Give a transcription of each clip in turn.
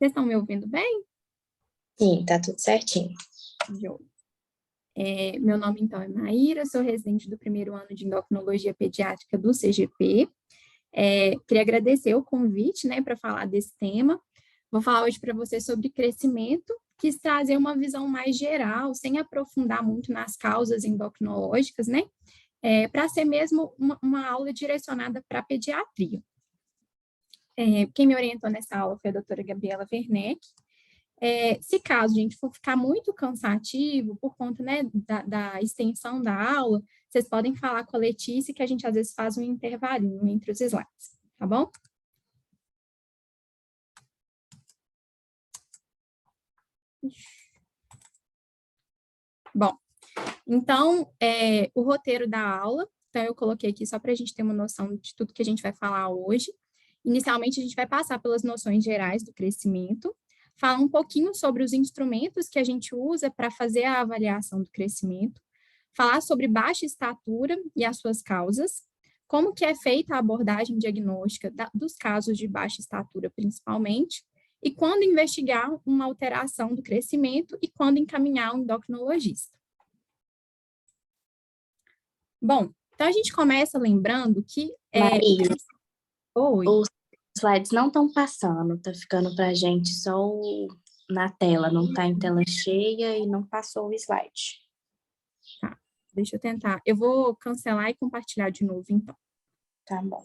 Vocês estão me ouvindo bem? Sim, tá tudo certinho. Joia. Meu nome, então, é Maíra, sou residente do primeiro ano de endocrinologia pediátrica do CGP. Queria agradecer o convite, né, para falar desse tema. Vou falar hoje para você sobre crescimento, quis trazer uma visão mais geral, sem aprofundar muito nas causas endocrinológicas, né, para ser mesmo uma aula direcionada para a pediatria. Quem me orientou nessa aula foi a doutora Gabriela Werneck. Se caso a gente for ficar muito cansativo por conta, né, da extensão da aula, vocês podem falar com a Letícia que a gente às vezes faz um intervalinho entre os slides, tá bom? Bom, então, o roteiro da aula, então eu coloquei aqui só para a gente ter uma noção de tudo que a gente vai falar hoje. Inicialmente, a gente vai passar pelas noções gerais do crescimento, falar um pouquinho sobre os instrumentos que a gente usa para fazer a avaliação do crescimento, falar sobre baixa estatura e as suas causas, como que é feita a abordagem diagnóstica dos casos de baixa estatura, principalmente, e quando investigar uma alteração do crescimento e quando encaminhar um endocrinologista. Bom, então a gente começa lembrando que... Maíra, Oi. os slides não estão passando, tá ficando pra gente só na tela, não tá em tela cheia e não passou o slide. Tá, deixa eu tentar. Eu vou cancelar e compartilhar de novo, então. Tá bom.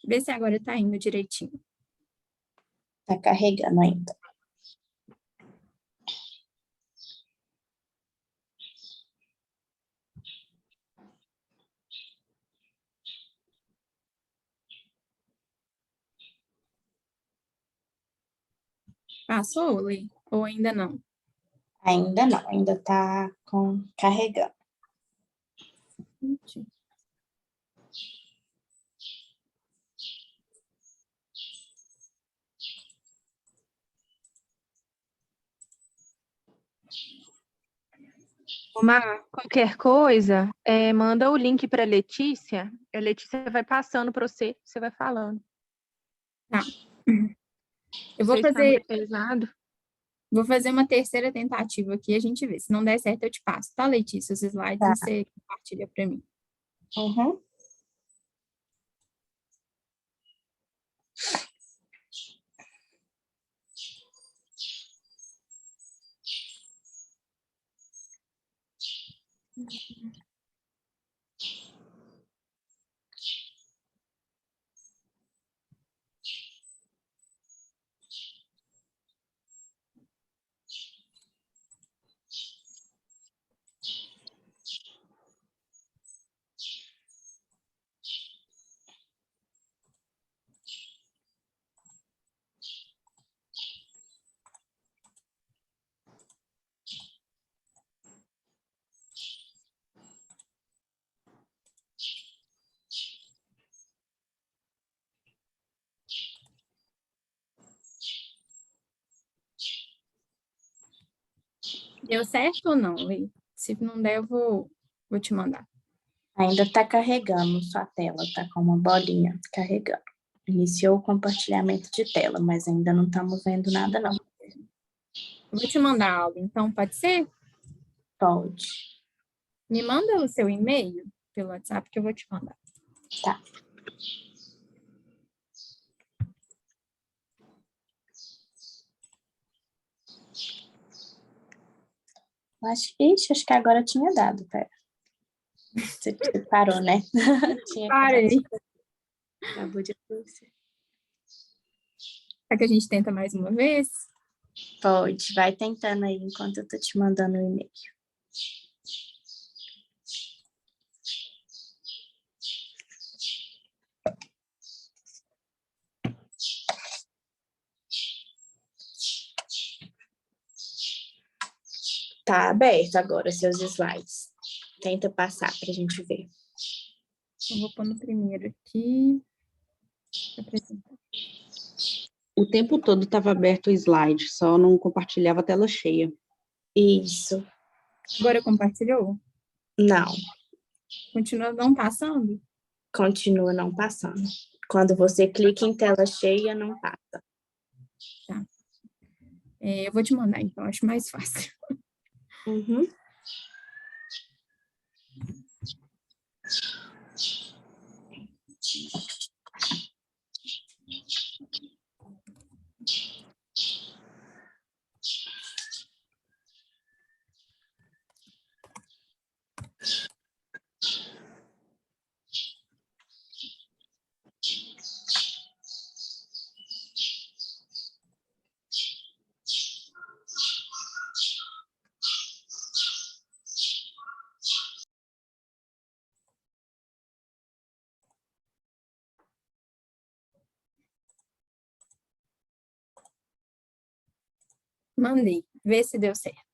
Vê se agora tá indo direitinho. Tá carregando ainda. Passou, Lê? Ou ainda não? Ainda não, ainda tá carregando. Qualquer coisa, manda o link para a Letícia vai passando para você, você vai falando. Tá. Eu Você está muito pesado. Vou fazer uma terceira tentativa aqui e a gente vê. Se não der certo, eu te passo, tá, Letícia? Os slides Tá. e você compartilha para mim. Uhum. Deu certo ou não, Lê? Se não der, eu vou te mandar. Ainda tá carregando sua tela, tá com uma bolinha carregando. Iniciou o compartilhamento de tela, mas ainda não estamos vendo nada, não. Eu vou te mandar a aula, então, pode ser? Pode. Me manda o seu e-mail pelo WhatsApp que eu vou te mandar. Tá. Acho que agora tinha dado, pera. Você parou, né? Parei. Acabou de aparecer. Será que a gente tenta mais uma vez? Pode, vai tentando aí enquanto eu tô te mandando o e-mail. Tá aberto agora seus slides. Tenta passar pra gente ver. Eu vou pôr no primeiro aqui. Apresentar. O tempo todo estava aberto o slide, só não compartilhava a tela cheia. Isso. Agora compartilhou? Não, Continua não passando? continua não passando. Quando você clica em tela cheia, não passa. Tá. Eu vou te mandar, então, acho mais fácil. Uhum. Mandei. Vê se deu certo.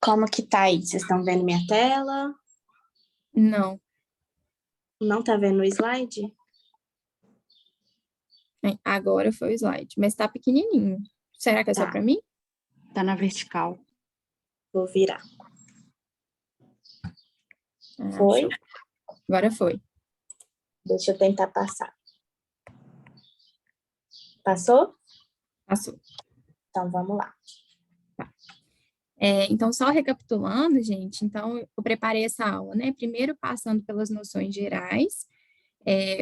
Como que tá aí? Vocês estão vendo minha tela? Não. Não tá vendo o slide? Agora foi o slide, mas tá pequenininho. Será que é só Tá. para mim? Tá na vertical. Vou virar. Foi? Foi? Agora foi. Deixa eu tentar passar. Passou? Passou. Então, vamos lá. Então, só recapitulando, gente, então eu preparei essa aula, né? Primeiro passando pelas noções gerais,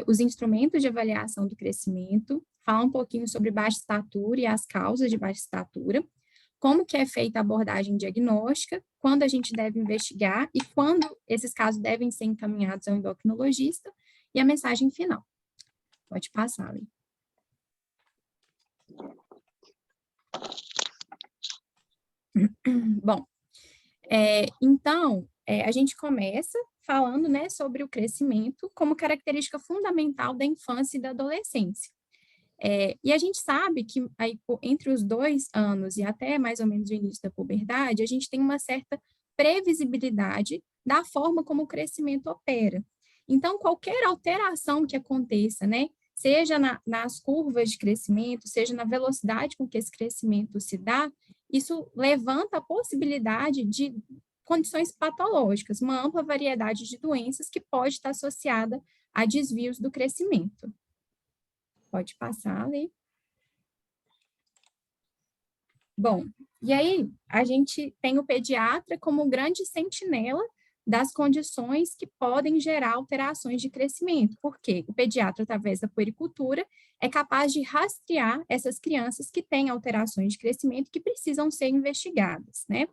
os instrumentos de avaliação do crescimento, falar um pouquinho sobre baixa estatura e as causas de baixa estatura, como que é feita a abordagem diagnóstica, quando a gente deve investigar e quando esses casos devem ser encaminhados ao endocrinologista, e a mensagem final. Pode passar, Ali. Bom, então, a gente começa falando, né, sobre o crescimento como característica fundamental da infância e da adolescência. E a gente sabe que aí, entre os 2 anos e até mais ou menos o início da puberdade, a gente tem uma certa previsibilidade da forma como o crescimento opera. Então, qualquer alteração que aconteça, né, seja nas curvas de crescimento, seja na velocidade com que esse crescimento se dá, isso levanta a possibilidade de condições patológicas, uma ampla variedade de doenças que pode estar associada a desvios do crescimento. Pode passar, Ali. Bom, E aí, a gente tem o pediatra como um grande sentinela das condições que podem gerar alterações de crescimento, porque o pediatra, através da puericultura, é capaz de rastrear essas crianças que têm alterações de crescimento que precisam ser investigadas, né?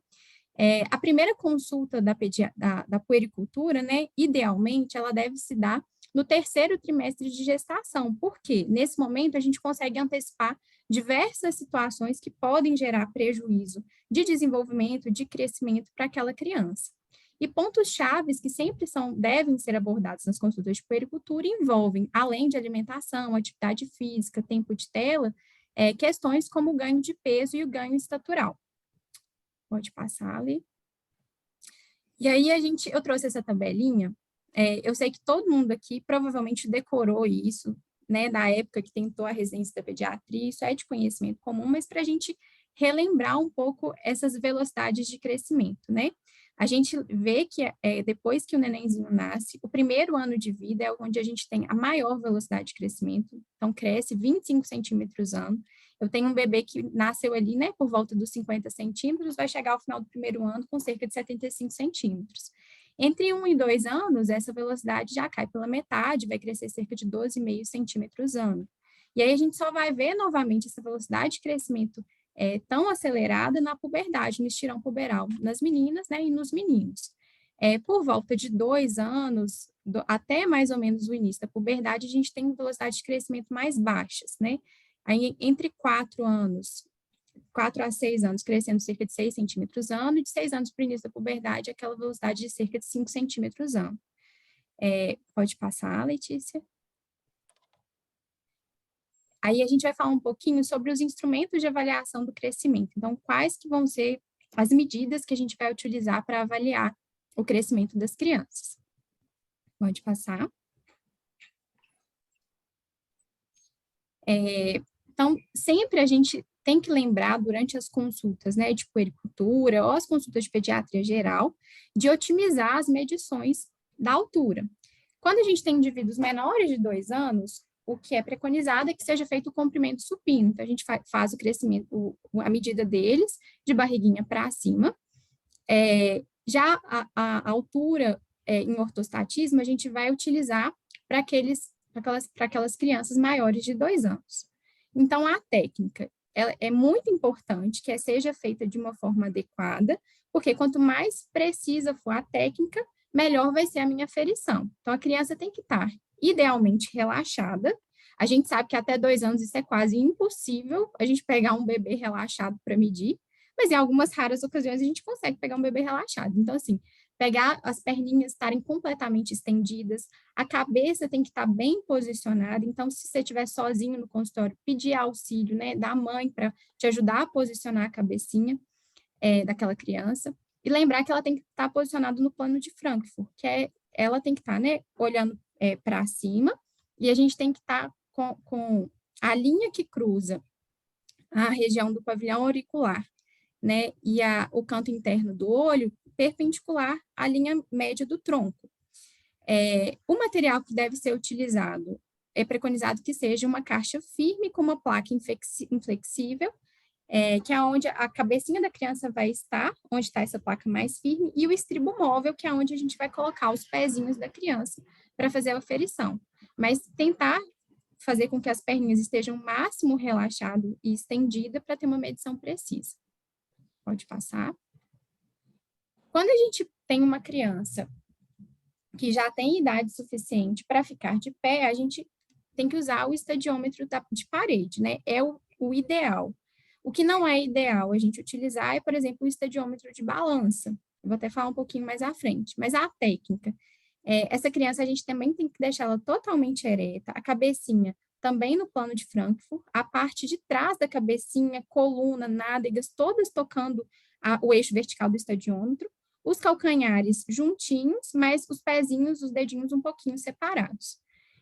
A primeira consulta da puericultura, né, idealmente, ela deve se dar no terceiro trimestre de gestação, porque nesse momento a gente consegue antecipar diversas situações que podem gerar prejuízo de desenvolvimento, de crescimento para aquela criança. E pontos chaves que sempre devem ser abordados nas consultas de puericultura envolvem, além de alimentação, atividade física, tempo de tela, questões como o ganho de peso e o ganho estatural. Pode passar ali. E aí eu trouxe essa tabelinha, eu sei que todo mundo aqui provavelmente decorou isso, né, da época que tentou a residência da pediatria, isso é de conhecimento comum, mas para a gente relembrar um pouco essas velocidades de crescimento, né? A gente vê que depois que o nenenzinho nasce, o primeiro ano de vida é onde a gente tem a maior velocidade de crescimento, então cresce 25 centímetros ano. Eu tenho um bebê que nasceu ali, né, por volta dos 50 centímetros, vai chegar ao final do primeiro ano com cerca de 75 centímetros. Entre 1 e 2 anos, essa velocidade já cai pela metade, vai crescer cerca de 12,5 centímetros ano. E aí a gente só vai ver novamente essa velocidade de crescimento tão acelerada na puberdade, no estirão puberal, nas meninas, né, e nos meninos. Por volta de 2 anos, até mais ou menos o início da puberdade, a gente tem velocidade de crescimento mais baixas, né? Aí, entre 4 a 6 anos, crescendo cerca de 6 centímetros ano, e de 6 anos para o início da puberdade, aquela velocidade de cerca de 5 centímetros ano. Pode passar, Letícia? Aí a gente vai falar um pouquinho sobre os instrumentos de avaliação do crescimento. Então, quais que vão ser as medidas que a gente vai utilizar para avaliar o crescimento das crianças. Pode passar. Então, sempre a gente tem que lembrar, durante as consultas, né, de puericultura ou as consultas de pediatria geral, de otimizar as medições da altura. Quando a gente tem indivíduos menores de 2 anos, o que é preconizado é que seja feito o comprimento supino. Então, a gente faz o crescimento, a medida deles, de barriguinha para cima. Já a altura em ortostatismo, a gente vai utilizar para aquelas crianças maiores de 2 anos. Então, a técnica é muito importante que seja feita de uma forma adequada, porque quanto mais precisa for a técnica, melhor vai ser a minha aferição. Então, a criança tem que estar idealmente relaxada. A gente sabe que até 2 anos isso é quase impossível, a gente pegar um bebê relaxado para medir, mas em algumas raras ocasiões a gente consegue pegar um bebê relaxado. Então, assim, pegar as perninhas estarem completamente estendidas, a cabeça tem que estar bem posicionada. Então, se você estiver sozinho no consultório, pedir auxílio, né, da mãe para te ajudar a posicionar a cabecinha daquela criança. E lembrar que ela tem que estar posicionada no plano de Frankfurt, ela tem que estar, né, olhando para cima, e a gente tem que estar com a linha que cruza a região do pavilhão auricular, né, e o canto interno do olho perpendicular à linha média do tronco. O material que deve ser utilizado é preconizado que seja uma caixa firme com uma placa inflexível, que é onde a cabecinha da criança vai estar, onde está essa placa mais firme, e o estribo móvel, que é onde a gente vai colocar os pezinhos da criança para fazer a aferição. Mas tentar fazer com que as perninhas estejam o máximo relaxado e estendida para ter uma medição precisa. Pode passar. Quando a gente tem uma criança que já tem idade suficiente para ficar de pé, a gente tem que usar o estadiômetro de parede, né? É o ideal. O que não é ideal a gente utilizar é, por exemplo, o estadiômetro de balança. Eu vou até falar um pouquinho mais à frente. Mas a técnica, essa criança a gente também tem que deixar ela totalmente ereta, a cabecinha também no plano de Frankfurt, a parte de trás da cabecinha, coluna, nádegas, todas tocando o eixo vertical do estadiômetro, os calcanhares juntinhos, mas os pezinhos, os dedinhos um pouquinho separados.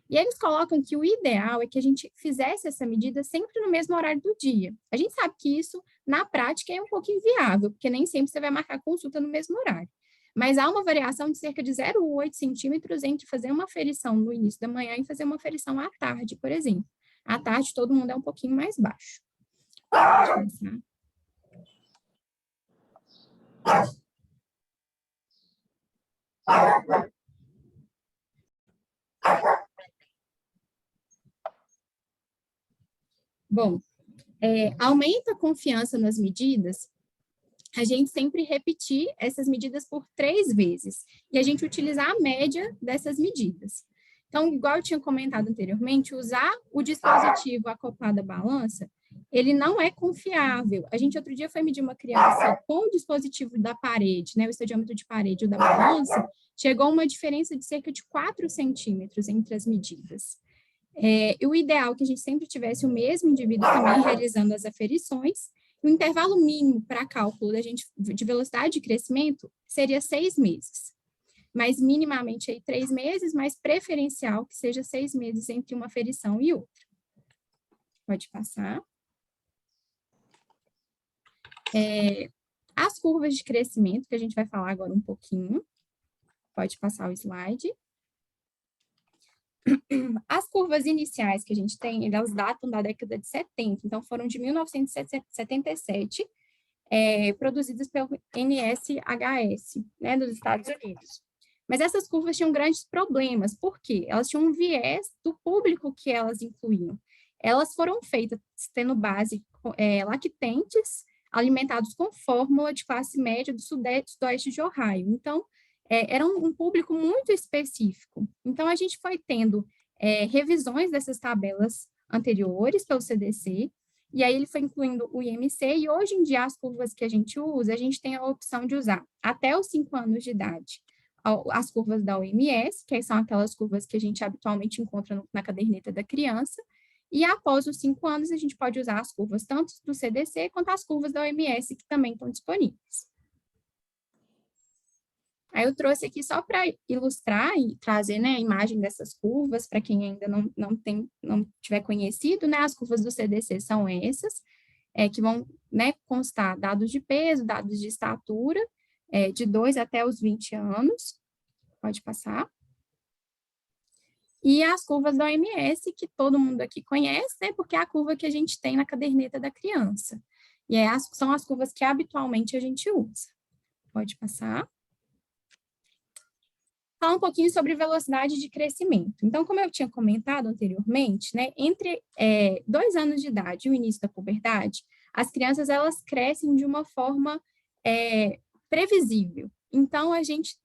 E eles colocam que o ideal é que a gente fizesse essa medida sempre no mesmo horário do dia. A gente sabe que isso, na prática, é um pouco inviável, porque nem sempre você vai marcar consulta no mesmo horário. Mas há uma variação de cerca de 0,8 centímetros entre fazer uma aferição no início da manhã e fazer uma aferição à tarde, por exemplo. À tarde, todo mundo é um pouquinho mais baixo. Bom, aumenta a confiança nas medidas, a gente sempre repetir essas medidas por 3 vezes, e a gente utilizar a média dessas medidas. Então, igual eu tinha comentado anteriormente, usar o dispositivo acoplado à balança, ele não é confiável. A gente, outro dia, foi medir uma criança com o dispositivo da parede, né, o estadiômetro de parede ou da balança, chegou a uma diferença de cerca de 4 centímetros entre as medidas. O ideal é que a gente sempre tivesse o mesmo indivíduo também realizando as aferições. O intervalo mínimo para cálculo de velocidade de crescimento seria 6 meses. Mas minimamente aí 3 meses, mas preferencial que seja 6 meses entre uma aferição e outra. Pode passar. As curvas de crescimento, que a gente vai falar agora um pouquinho. Pode passar o slide. As curvas iniciais que a gente tem, elas datam da década de 70, então foram de 1977, produzidas pelo NSHS, né, dos Estados Unidos. Mas essas curvas tinham grandes problemas, por quê? Elas tinham um viés do público que elas incluíam. Elas foram feitas tendo base lactentes alimentados com fórmula de classe média do sudoeste de Ohio. Então, era um público muito específico. Então, a gente foi tendo revisões dessas tabelas anteriores pelo CDC, e aí ele foi incluindo o IMC, e hoje em dia as curvas que a gente usa, a gente tem a opção de usar até os 5 anos de idade as curvas da OMS, que são aquelas curvas que a gente habitualmente encontra na caderneta da criança, e após os 5 anos a gente pode usar as curvas tanto do CDC quanto as curvas da OMS, que também estão disponíveis. Aí eu trouxe aqui só para ilustrar e trazer, né, a imagem dessas curvas, para quem ainda não tiver conhecido, né, as curvas do CDC são essas, que vão, né, constar dados de peso, dados de estatura, de 2 até os 20 anos, pode passar. E as curvas da OMS, que todo mundo aqui conhece, né, porque é a curva que a gente tem na caderneta da criança. E são as curvas que habitualmente a gente usa. Pode passar. Falar um pouquinho sobre velocidade de crescimento. Então, como eu tinha comentado anteriormente, né, entre 2 anos de idade e o início da puberdade, as crianças elas crescem de uma forma previsível. Então, a gente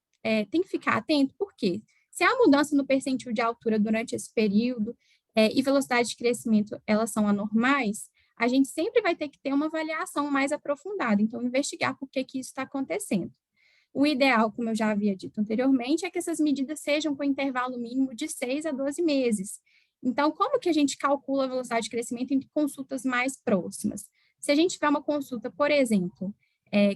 tem que ficar atento, porque se há mudança no percentil de altura durante esse período e velocidade de crescimento elas são anormais, a gente sempre vai ter que ter uma avaliação mais aprofundada. Então, investigar por que isso está acontecendo. O ideal, como eu já havia dito anteriormente, é que essas medidas sejam com intervalo mínimo de 6 a 12 meses. Então, como que a gente calcula a velocidade de crescimento entre consultas mais próximas? Se a gente tiver uma consulta, por exemplo,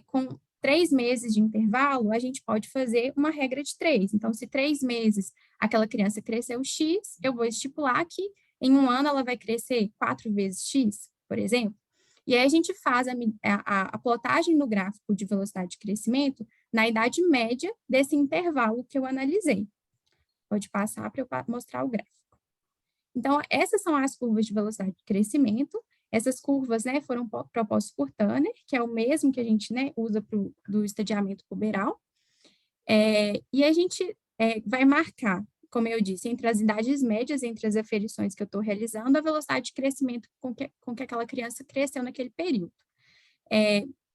com 3 meses de intervalo, a gente pode fazer uma regra de 3. Então, se 3 meses aquela criança cresceu X, eu vou estipular que em 1 ano ela vai crescer 4 vezes X, por exemplo. E aí a gente faz a plotagem no gráfico de velocidade de crescimento na idade média desse intervalo que eu analisei. Pode passar para eu mostrar o gráfico. Então, essas são as curvas de velocidade de crescimento. Essas curvas, né, foram propostas por Turner, que é o mesmo que a gente, né, usa do estadiamento puberal. E a gente vai marcar, como eu disse, entre as idades médias, entre as aferições que eu estou realizando, a velocidade de crescimento com que aquela criança cresceu naquele período.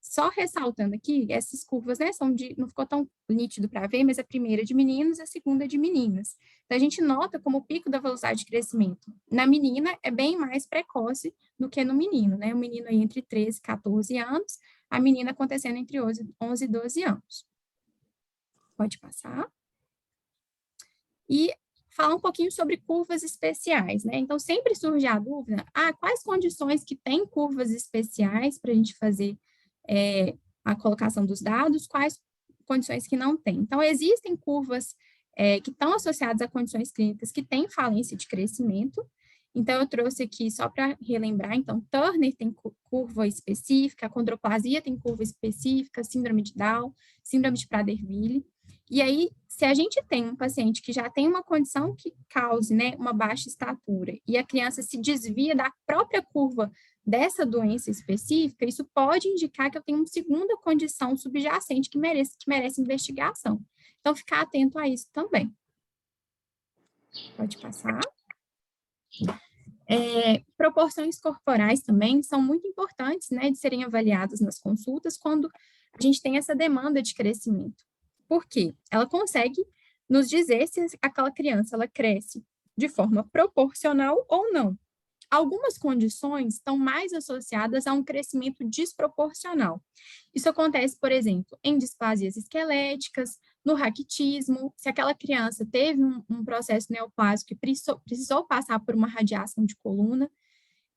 Só ressaltando aqui, essas curvas, né, não ficou tão nítido para ver, mas a primeira é de meninos e a segunda é de meninas. Então, a gente nota como o pico da velocidade de crescimento na menina é bem mais precoce do que no menino, né? O menino aí entre 13 e 14 anos, a menina acontecendo entre 11 e 12 anos. Pode passar. E falar um pouquinho sobre curvas especiais, né? Então, sempre surge a dúvida, quais condições que tem curvas especiais para a gente fazer a colocação dos dados, quais condições que não tem. Então, existem curvas que estão associadas a condições clínicas que têm falência de crescimento. Então, eu trouxe aqui só para relembrar, então, Turner tem curva específica, a condroplasia tem curva específica, síndrome de Down, síndrome de Prader-Willi. E aí, se a gente tem um paciente que já tem uma condição que cause, né, uma baixa estatura, e a criança se desvia da própria curva dessa doença específica, isso pode indicar que eu tenho uma segunda condição subjacente que merece investigação. Então, ficar atento a isso também. Pode passar. Proporções corporais também são muito importantes, né, de serem avaliadas nas consultas quando a gente tem essa demanda de crescimento. Por quê? Ela consegue nos dizer se aquela criança ela cresce de forma proporcional ou não. Algumas condições estão mais associadas a um crescimento desproporcional. Isso acontece, por exemplo, em displasias esqueléticas, no raquitismo, se aquela criança teve um processo neoplásico e precisou passar por uma radiação de coluna.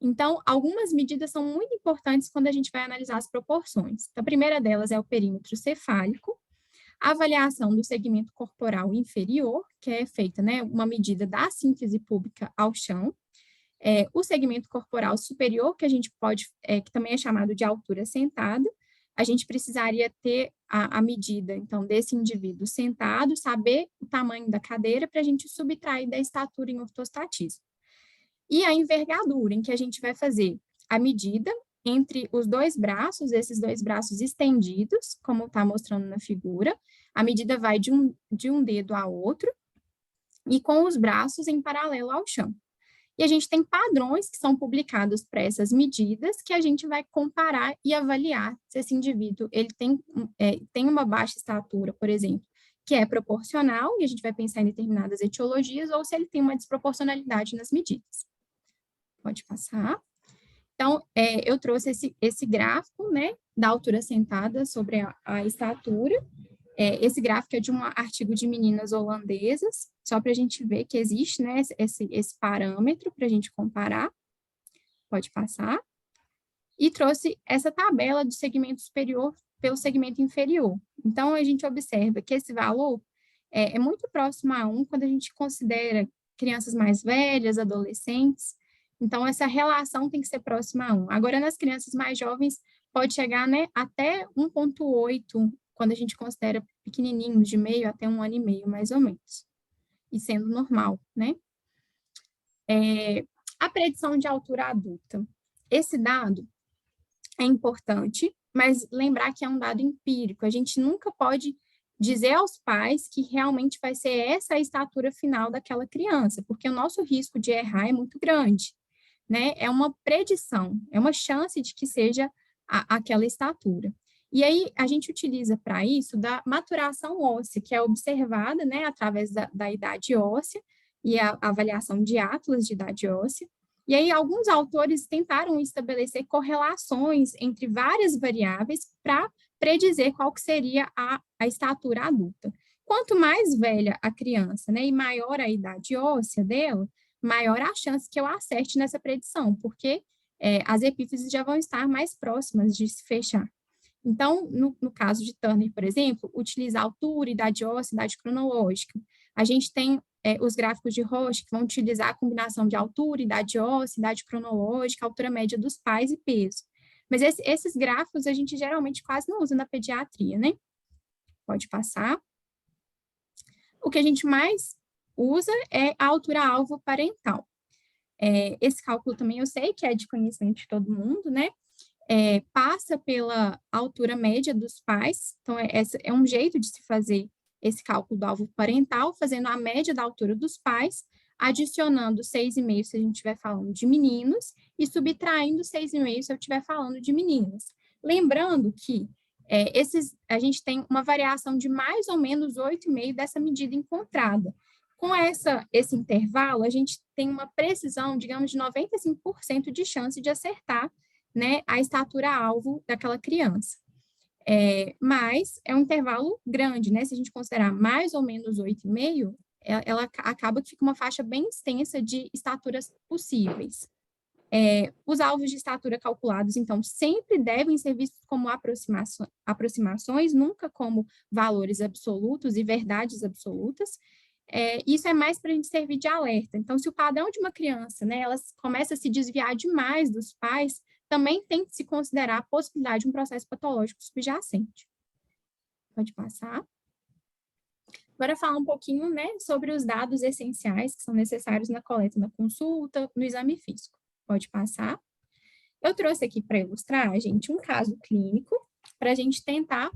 Então, algumas medidas são muito importantes quando a gente vai analisar as proporções. A primeira delas é o perímetro cefálico, a avaliação do segmento corporal inferior, que é feita, né, uma medida da síntese pública ao chão, o segmento corporal superior, que a gente pode, que também é chamado de altura sentada, a gente precisaria ter a medida, então, desse indivíduo sentado, saber o tamanho da cadeira para a gente subtrair da estatura em ortostatismo. E a envergadura, em que a gente vai fazer a medida entre os dois braços, esses dois braços estendidos, como está mostrando na figura, a medida vai de um dedo a outro, e com os braços em paralelo ao chão. E a gente tem padrões que são publicados para essas medidas que a gente vai comparar e avaliar se esse indivíduo ele tem uma baixa estatura, por exemplo, que é proporcional, e a gente vai pensar em determinadas etiologias, ou se ele tem uma desproporcionalidade nas medidas. Pode passar. Então, eu trouxe esse gráfico, né, da altura sentada sobre a estatura. Esse gráfico é de um artigo de meninas holandesas, só para a gente ver que existe, né, esse parâmetro para a gente comparar. Pode passar. E trouxe essa tabela do segmento superior pelo segmento inferior. Então, a gente observa que esse valor é muito próximo a 1 quando a gente considera crianças mais velhas, adolescentes. Então, essa relação tem que ser próxima a 1. Agora, nas crianças mais jovens, pode chegar, né, até 1,8, quando a gente considera pequenininhos, de meio até 1 ano e meio, mais ou menos. E sendo normal, né? A predição de altura adulta. Esse dado é importante, mas lembrar que é um dado empírico. A gente nunca pode dizer aos pais que realmente vai ser essa a estatura final daquela criança, porque o nosso risco de errar é muito grande, né? É uma predição, é uma chance de que seja aquela estatura. E aí, a gente utiliza para isso da maturação óssea, que é observada, né, através da idade óssea e a avaliação de atlas de idade óssea. E aí, alguns autores tentaram estabelecer correlações entre várias variáveis para predizer qual que seria a estatura adulta. Quanto mais velha a criança, né, e maior a idade óssea dela, maior a chance que eu acerte nessa predição, porque as epífises já vão estar mais próximas de se fechar. Então, no caso de Turner, por exemplo, utilizar altura, idade óssea, idade cronológica. A gente tem os gráficos de Roche, que vão utilizar a combinação de altura, idade óssea, idade cronológica, altura média dos pais e peso. Mas esses gráficos a gente geralmente quase não usa na pediatria, né? Pode passar. O que a gente mais usa é a altura-alvo parental. Esse cálculo também eu sei que é de conhecimento de todo mundo, né? Passa pela altura média dos pais, então é um jeito de se fazer esse cálculo do alvo parental, fazendo a média da altura dos pais, adicionando 6,5 se a gente estiver falando de meninos, e subtraindo 6,5 se eu estiver falando de meninas. Lembrando que a gente tem uma variação de mais ou menos 8,5 dessa medida encontrada. Com esse intervalo, a gente tem uma precisão, digamos, de 95% de chance de acertar, né, a estatura-alvo daquela criança. Mas é um intervalo grande, né? Se a gente considerar mais ou menos 8,5, ela acaba que fica uma faixa bem extensa de estaturas possíveis. Os alvos de estatura calculados, então, sempre devem ser vistos como aproximações, nunca como valores absolutos e verdades absolutas. Isso é mais para a gente servir de alerta. Então, se o padrão de uma criança, né, ela começa a se desviar demais dos pais, também tem que se considerar a possibilidade de um processo patológico subjacente. Pode passar. Agora, falar um pouquinho, né, sobre os dados essenciais que são necessários na coleta da consulta, no exame físico. Pode passar. Eu trouxe aqui para ilustrar, gente, um caso clínico, para a gente tentar,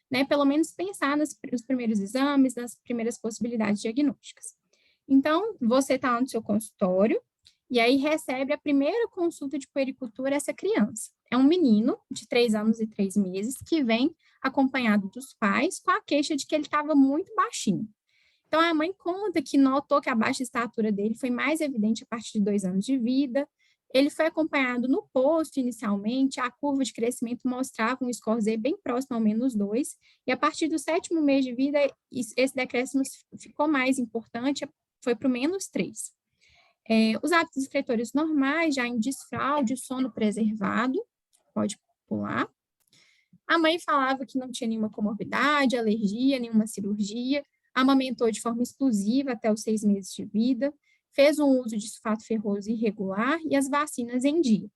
né, pelo menos pensar nos primeiros exames, nas primeiras possibilidades diagnósticas. Então, você está no seu consultório, e aí recebe a primeira consulta de puericultura essa criança. É um menino de 3 anos e 3 meses que vem acompanhado dos pais com a queixa de que ele estava muito baixinho. Então, a mãe conta que notou que a baixa estatura dele foi mais evidente a partir de 2 anos de vida. Ele foi acompanhado no posto inicialmente, a curva de crescimento mostrava um score Z bem próximo ao -2, e a partir do 7º mês de vida, esse decréscimo ficou mais importante, foi para o -3. Os hábitos excretórios normais, já em desfraude, sono preservado, pode pular. A mãe falava que não tinha nenhuma comorbidade, alergia, nenhuma cirurgia, amamentou de forma exclusiva até os 6 meses de vida, fez um uso de sulfato ferroso irregular e as vacinas em dia.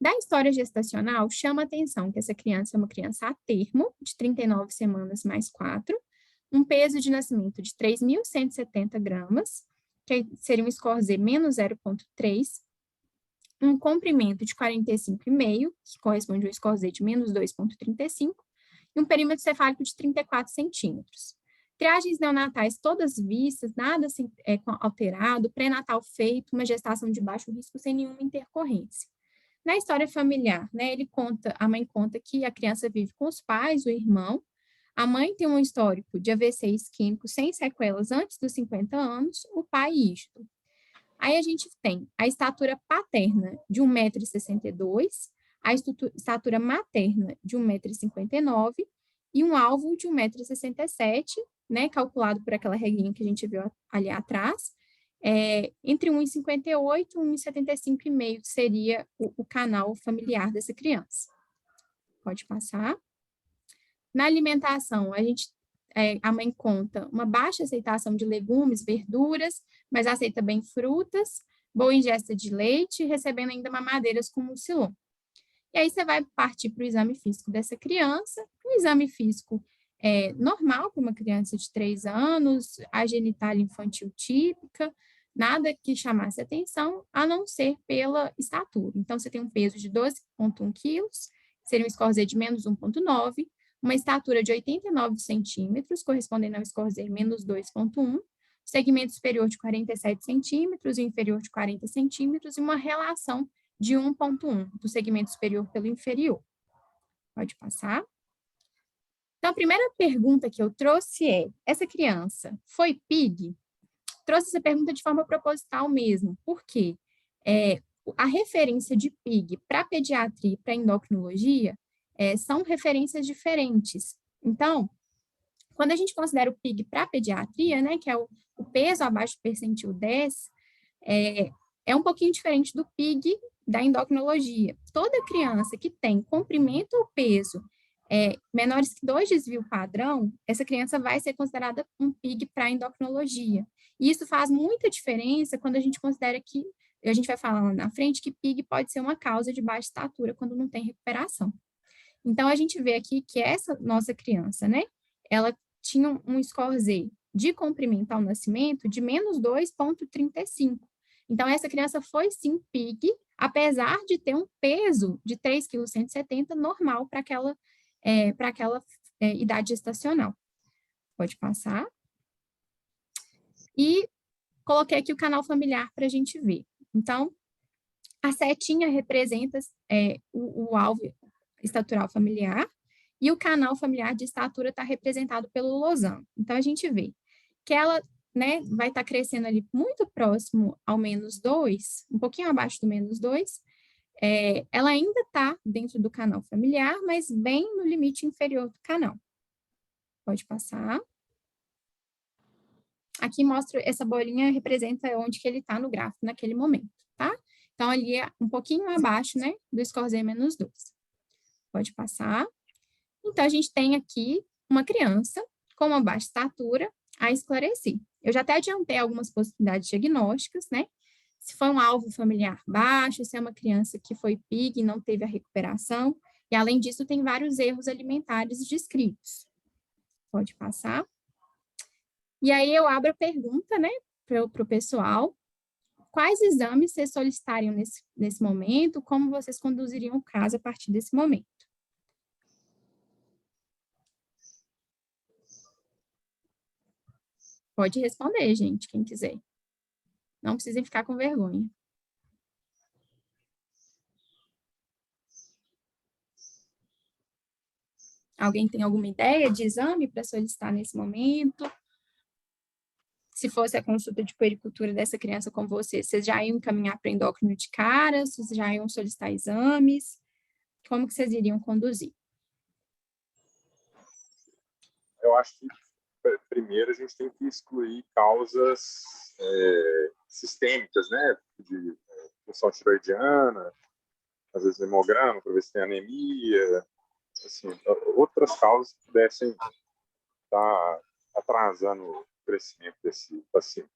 Da história gestacional, chama a atenção que essa criança é uma criança a termo, de 39 semanas mais 4, um peso de nascimento de 3.170 gramas, que seria um score Z menos 0,3, um comprimento de 45,5, que corresponde a um score Z de menos 2,35, e um perímetro cefálico de 34 centímetros. Triagens neonatais todas vistas, nada alterado, pré-natal feito, uma gestação de baixo risco sem nenhuma intercorrência. Na história familiar, né, a mãe conta que a criança vive com os pais, o irmão, a mãe tem um histórico de AVC isquêmico sem sequelas antes dos 50 anos, o pai isto. Aí a gente tem a estatura paterna de 1,62 m, a estatura materna de 1,59 m e um alvo de 1,67 m, né, calculado por aquela regrinha que a gente viu ali atrás, entre 1,58 e 1,75,5 seria o canal familiar dessa criança. Pode passar. Na alimentação, a mãe conta uma baixa aceitação de legumes, verduras, mas aceita bem frutas, boa ingesta de leite, recebendo ainda mamadeiras com mucilon. E aí você vai partir para o exame físico dessa criança, um exame físico normal para uma criança de 3 anos, a genitália infantil típica, nada que chamasse atenção, a não ser pela estatura. Então, você tem um peso de 12,1 quilos, seria um score Z de menos 1,9, uma estatura de 89 centímetros, correspondendo ao score Z menos 2,1, segmento superior de 47 centímetros e inferior de 40 centímetros, e uma relação de 1,1 do segmento superior pelo inferior. Pode passar. Então, a primeira pergunta que eu trouxe é, essa criança foi PIG? Trouxe essa pergunta de forma proposital mesmo, porque a referência de PIG para pediatria e para endocrinologia são referências diferentes. Então, quando a gente considera o PIG para pediatria, né, que é o peso abaixo do percentil 10, é um pouquinho diferente do PIG da endocrinologia. Toda criança que tem comprimento ou peso menores que 2 desvio padrão, essa criança vai ser considerada um PIG para endocrinologia. E isso faz muita diferença quando a gente considera que, a gente vai falar lá na frente, que PIG pode ser uma causa de baixa estatura quando não tem recuperação. Então, a gente vê aqui que essa nossa criança, né, ela tinha um score Z de comprimento ao nascimento de menos 2,35. Então, essa criança foi sim PIG, apesar de ter um peso de 3,170 kg normal para aquela idade gestacional. Pode passar. E coloquei aqui o canal familiar para a gente ver. Então, a setinha representa o alvo estatural familiar e o canal familiar de estatura está representado pelo losango. Então, a gente vê que ela, né, vai estar crescendo ali muito próximo ao -2, um pouquinho abaixo do -2, ela ainda está dentro do canal familiar, mas bem no limite inferior do canal. Pode passar. Aqui mostra, essa bolinha representa onde que ele está no gráfico naquele momento, tá? Então, ali é um pouquinho abaixo, né, do score Z menos 2. Pode passar. Então, a gente tem aqui uma criança com uma baixa estatura a esclarecer. Eu já até adiantei algumas possibilidades diagnósticas, né? Se foi um alvo familiar baixo, se é uma criança que foi PIG e não teve a recuperação, e além disso tem vários erros alimentares descritos. Pode passar. E aí eu abro a pergunta, né, para o pessoal, quais exames vocês solicitariam nesse momento, como vocês conduziriam o caso a partir desse momento. Pode responder, gente, quem quiser. Não precisem ficar com vergonha. Alguém tem alguma ideia de exame para solicitar nesse momento? Se fosse a consulta de puericultura dessa criança com vocês já iam encaminhar para endócrino de cara? Vocês já iam solicitar exames? Como que vocês iriam conduzir? Eu acho que, primeiro, a gente tem que excluir causas sistêmicas, né? De função tiroidiana, às vezes hemograma, para ver se tem anemia, assim, outras causas que pudessem estar atrasando o crescimento desse paciente.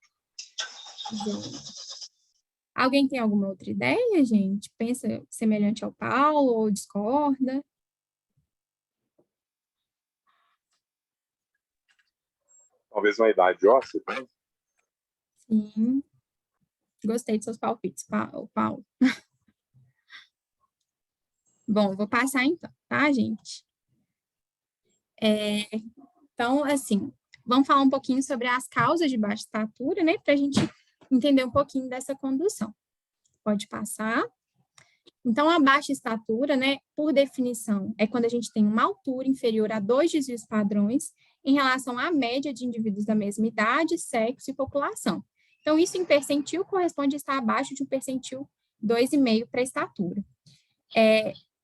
Alguém tem alguma outra ideia, gente? Pensa semelhante ao Paulo ou discorda? Talvez uma idade óssea, né? Sim. Gostei de seus palpites, Paulo. Bom, vou passar então, tá, gente? Então, assim, vamos falar um pouquinho sobre as causas de baixa estatura, né, para a gente entender um pouquinho dessa condução. Pode passar. Então, a baixa estatura, né, por definição, é quando a gente tem uma altura inferior a 2 desvios padrões em relação à média de indivíduos da mesma idade, sexo e população. Então, isso em percentil corresponde a estar abaixo de um percentil 2,5 para a estatura.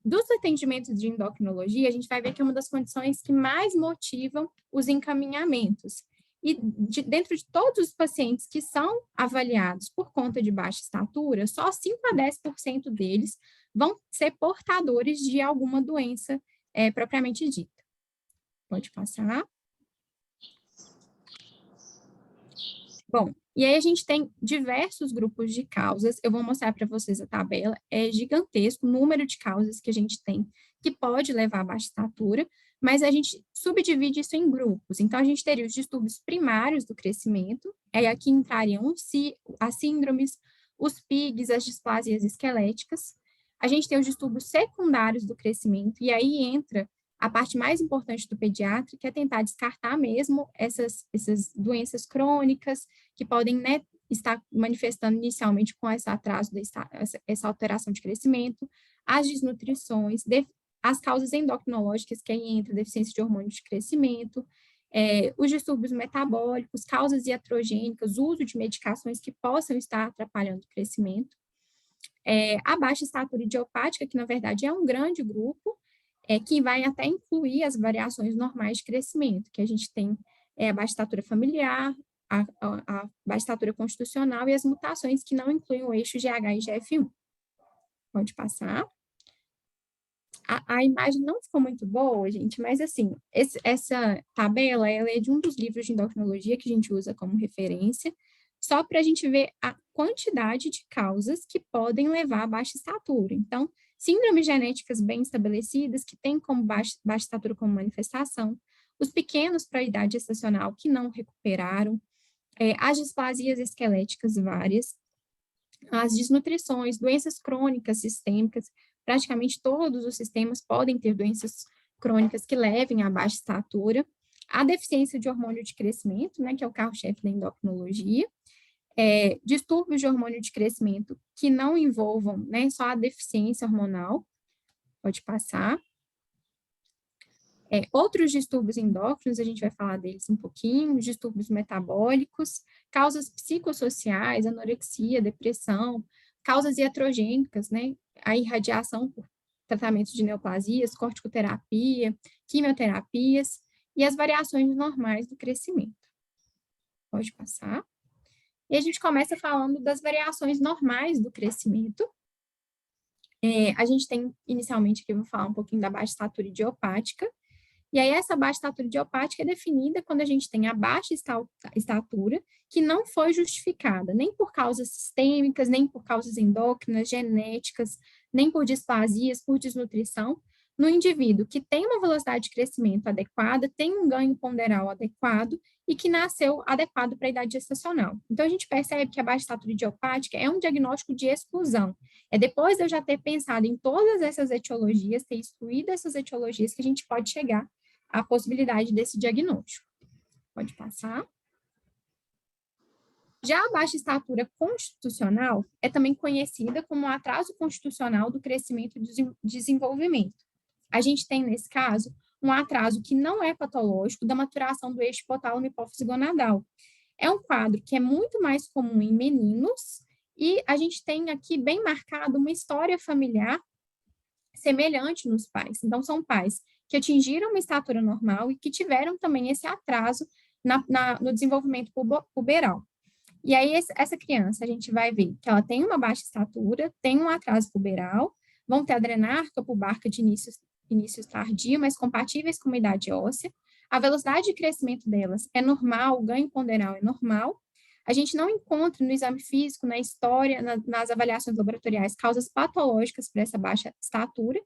Dos atendimentos de endocrinologia, a gente vai ver que é uma das condições que mais motivam os encaminhamentos. E dentro de todos os pacientes que são avaliados por conta de baixa estatura, só 5 a 10% deles vão ser portadores de alguma doença propriamente dita. Pode passar. Bom, e aí a gente tem diversos grupos de causas. Eu vou mostrar para vocês a tabela. É gigantesco o número de causas que a gente tem que pode levar a baixa estatura, mas a gente subdivide isso em grupos. Então, a gente teria os distúrbios primários do crescimento, aí aqui entrariam as síndromes, os PIGs, as displasias esqueléticas. A gente tem os distúrbios secundários do crescimento, e aí entra a parte mais importante do pediatra, que é tentar descartar mesmo essas doenças crônicas, que podem, né, estar manifestando inicialmente com esse atraso, essa alteração de crescimento, as desnutrições, as causas endocrinológicas, que aí entra deficiência de hormônio de crescimento, os distúrbios metabólicos, causas iatrogênicas, uso de medicações que possam estar atrapalhando o crescimento, a baixa estatura idiopática, que na verdade é um grande grupo, que vai até incluir as variações normais de crescimento, que a gente tem a baixa estatura familiar, a baixa estatura constitucional e as mutações que não incluem o eixo GH e GF1. Pode passar. A imagem não ficou muito boa, gente, mas assim, essa tabela ela é de um dos livros de endocrinologia que a gente usa como referência, só para a gente ver a quantidade de causas que podem levar a baixa estatura. Então, síndromes genéticas bem estabelecidas, que têm como baixa estatura como manifestação, os pequenos para a idade gestacional que não recuperaram, as displasias esqueléticas várias, as desnutrições, doenças crônicas sistêmicas, praticamente todos os sistemas podem ter doenças crônicas que levem à baixa estatura, a deficiência de hormônio de crescimento, né, que é o carro-chefe da endocrinologia, distúrbios de hormônio de crescimento que não envolvam, né, só a deficiência hormonal, pode passar. Outros distúrbios endócrinos, a gente vai falar deles um pouquinho, distúrbios metabólicos, causas psicossociais, anorexia, depressão, causas iatrogênicas, né, a irradiação por tratamentos de neoplasias, corticoterapia, quimioterapias e as variações normais do crescimento. Pode passar. E a gente começa falando das variações normais do crescimento. A gente tem, inicialmente, aqui eu vou falar um pouquinho da baixa estatura idiopática. E aí, essa baixa estatura idiopática é definida quando a gente tem a baixa estatura, que não foi justificada, nem por causas sistêmicas, nem por causas endócrinas, genéticas, nem por displasias, por desnutrição, no indivíduo que tem uma velocidade de crescimento adequada, tem um ganho ponderal adequado e que nasceu adequado para a idade gestacional. Então, a gente percebe que a baixa estatura idiopática é um diagnóstico de exclusão. É depois de eu já ter pensado em todas essas etiologias, ter excluído essas etiologias, que a gente pode chegar à possibilidade desse diagnóstico. Pode passar. Já a baixa estatura constitucional é também conhecida como um atraso constitucional do crescimento e desenvolvimento. A gente tem, nesse caso, um atraso que não é patológico da maturação do eixo hipotálamo hipófise gonadal. É um quadro que é muito mais comum em meninos e a gente tem aqui bem marcado uma história familiar semelhante nos pais. Então, são pais que atingiram uma estatura normal e que tiveram também esse atraso no desenvolvimento puberal. E aí, essa criança, a gente vai ver que ela tem uma baixa estatura, tem um atraso puberal, vão ter adrenarca pubarca de início tardio, mas compatíveis com a idade óssea. A velocidade de crescimento delas é normal, o ganho ponderal é normal. A gente não encontra no exame físico, na história, nas avaliações laboratoriais, causas patológicas para essa baixa estatura.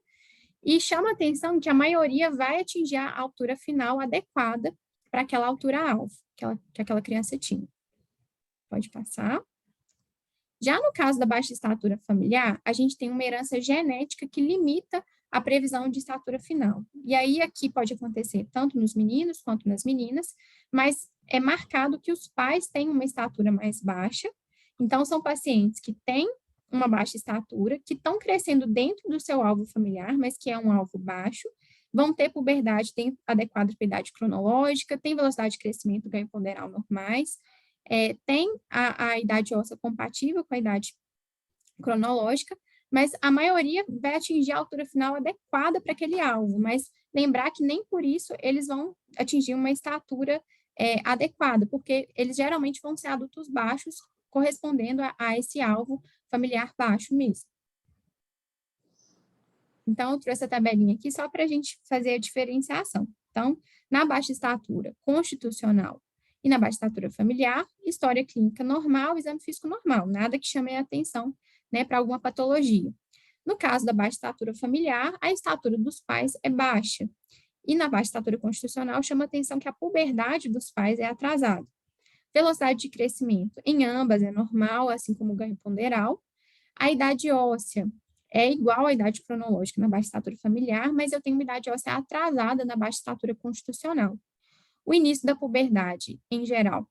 E chama a atenção que a maioria vai atingir a altura final adequada para aquela altura-alvo que aquela criança tinha. Pode passar. Já no caso da baixa estatura familiar, a gente tem uma herança genética que limita a previsão de estatura final. E aí, aqui pode acontecer tanto nos meninos quanto nas meninas, mas é marcado que os pais têm uma estatura mais baixa. Então, são pacientes que têm uma baixa estatura, que estão crescendo dentro do seu alvo familiar, mas que é um alvo baixo, vão ter puberdade adequada para a idade cronológica, tem velocidade de crescimento, ganho ponderal normais, tem a idade óssea compatível com a idade cronológica, mas a maioria vai atingir a altura final adequada para aquele alvo, mas lembrar que nem por isso eles vão atingir uma estatura adequada, porque eles geralmente vão ser adultos baixos, correspondendo a esse alvo familiar baixo mesmo. Então, eu trouxe a tabelinha aqui só para a gente fazer a diferenciação. Então, na baixa estatura constitucional e na baixa estatura familiar, história clínica normal, exame físico normal, nada que chame a atenção, né, para alguma patologia. No caso da baixa estatura familiar, a estatura dos pais é baixa. E na baixa estatura constitucional, chama a atenção que a puberdade dos pais é atrasada. Velocidade de crescimento em ambas é normal, assim como o ganho ponderal. A idade óssea é igual à idade cronológica na baixa estatura familiar, mas eu tenho uma idade óssea atrasada na baixa estatura constitucional. O início da puberdade, em geral,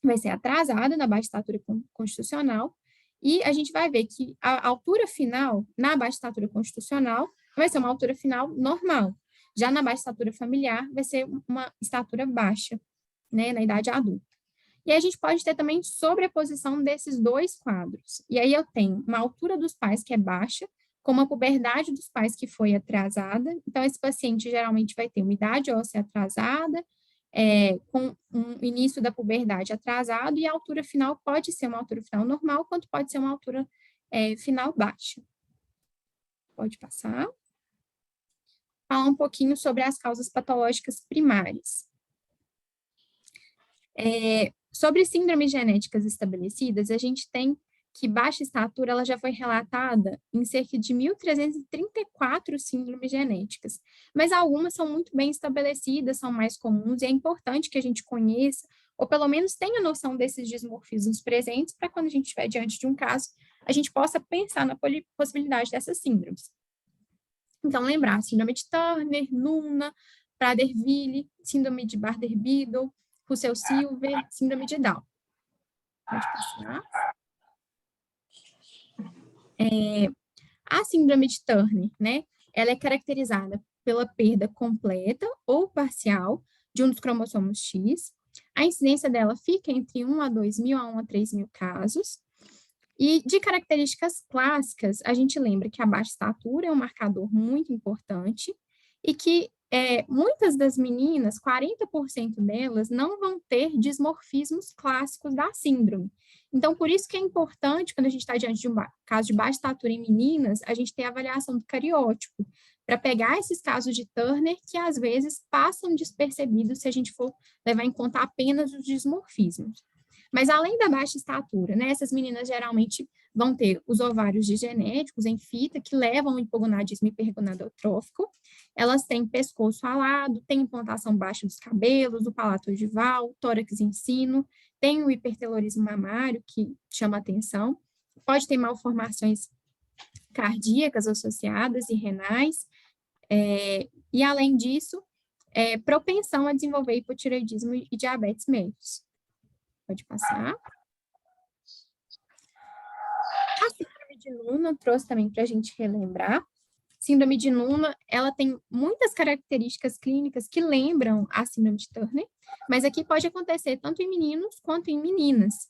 vai ser atrasado na baixa estatura constitucional, e a gente vai ver que a altura final, na baixa estatura constitucional, vai ser uma altura final normal. Já na baixa estatura familiar, vai ser uma estatura baixa, né, na idade adulta. E aí a gente pode ter também sobreposição desses dois quadros. E aí eu tenho uma altura dos pais que é baixa, com uma puberdade dos pais que foi atrasada. Então, esse paciente geralmente vai ter uma idade óssea atrasada, com um início da puberdade atrasado, e a altura final pode ser uma altura final normal, quanto pode ser uma altura final baixa. Pode passar. Falar um pouquinho sobre as causas patológicas primárias. Sobre síndromes genéticas estabelecidas, a gente tem que baixa estatura ela já foi relatada em cerca de 1.334 síndromes genéticas, mas algumas são muito bem estabelecidas, são mais comuns, e é importante que a gente conheça, ou pelo menos tenha noção desses dismorfismos presentes, para quando a gente estiver diante de um caso, a gente possa pensar na possibilidade dessas síndromes. Então, lembrar, síndrome de Turner, Luna, Prader-Willi, síndrome de Bardet-Biedl, Russell-Silver, síndrome de Down. Pode passar. A síndrome de Turner, né, ela é caracterizada pela perda completa ou parcial de um dos cromossomos X. A incidência dela fica entre 1 a 2.000 a 1 a 3.000 casos. E de características clássicas, a gente lembra que a baixa estatura é um marcador muito importante e que muitas das meninas, 40% delas, não vão ter dismorfismos clássicos da síndrome. Então, por isso que é importante, quando a gente está diante de um caso de baixa estatura em meninas, a gente ter a avaliação do cariótipo, para pegar esses casos de Turner que, às vezes, passam despercebidos se a gente for levar em conta apenas os dismorfismos. Mas além da baixa estatura, né, essas meninas geralmente vão ter os ovários digenéticos em fita, que levam ao hipogonadismo hipergonadotrófico. Elas têm pescoço alado, têm implantação baixa dos cabelos, do palato ogival, tórax em sino, tem o hipertelorismo mamário, que chama atenção, pode ter malformações cardíacas associadas e renais, e além disso, propensão a desenvolver hipotireoidismo e diabetes mellitus. Pode passar. A síndrome de Noonan trouxe também para a gente relembrar. Síndrome de Noonan, ela tem muitas características clínicas que lembram a síndrome de Turner, mas aqui pode acontecer tanto em meninos quanto em meninas.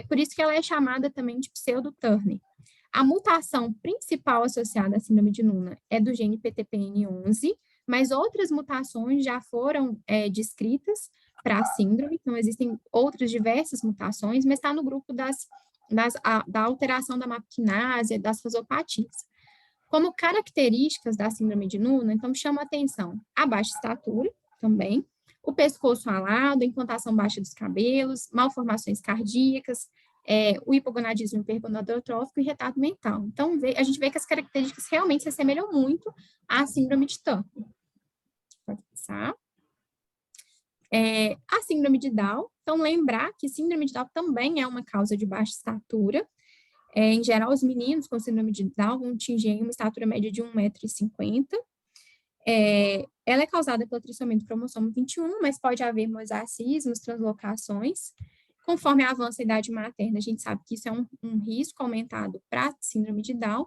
Por isso que ela é chamada também de pseudo-Turner. A mutação principal associada à síndrome de Noonan é do gene PTPN11, mas outras mutações já foram descritas para a síndrome, então existem outras diversas mutações, mas está no grupo da alteração da mapiquinase, das fasopatias. Como características da síndrome de Noonan, então chama a atenção a baixa estatura também, o pescoço alado, a implantação baixa dos cabelos, malformações cardíacas, o hipogonadismo hipergonadotrófico e retardo mental. Então, a gente vê que as características realmente se assemelham muito à síndrome de Turner. Pode passar. A síndrome de Down, então lembrar que síndrome de Down também é uma causa de baixa estatura. Em geral, os meninos com síndrome de Down vão atingir uma estatura média de 1,50 m. Ela é causada pela trissomia do cromossomo 21, mas pode haver mosaicismos, translocações. Conforme avança a idade materna, a gente sabe que isso é um risco aumentado para a síndrome de Down.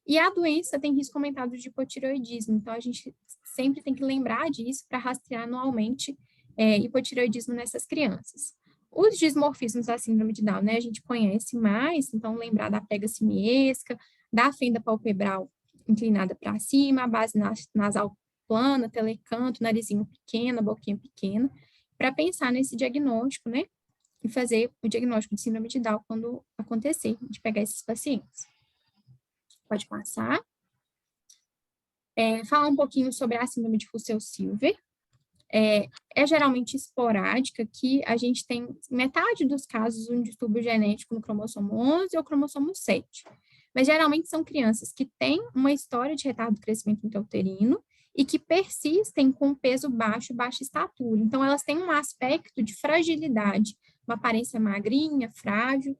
E a doença tem risco aumentado de hipotireoidismo, então a gente sempre tem que lembrar disso para rastrear anualmente hipotireoidismo nessas crianças. Os dismorfismos da síndrome de Down, né, a gente conhece mais, então lembrar da pega simiesca, da fenda palpebral inclinada para cima, a base nasal plana, telecanto, narizinho pequeno, boquinha pequena, para pensar nesse diagnóstico, né, e fazer o diagnóstico de síndrome de Down quando acontecer, de pegar esses pacientes. Pode passar. Falar um pouquinho sobre a síndrome de Russell-Silver. É geralmente esporádica, que a gente tem metade dos casos um distúrbio genético no cromossomo 11 ou cromossomo 7. Mas geralmente são crianças que têm uma história de retardo do crescimento intrauterino e que persistem com peso baixo e baixa estatura. Então, elas têm um aspecto de fragilidade, uma aparência magrinha, frágil,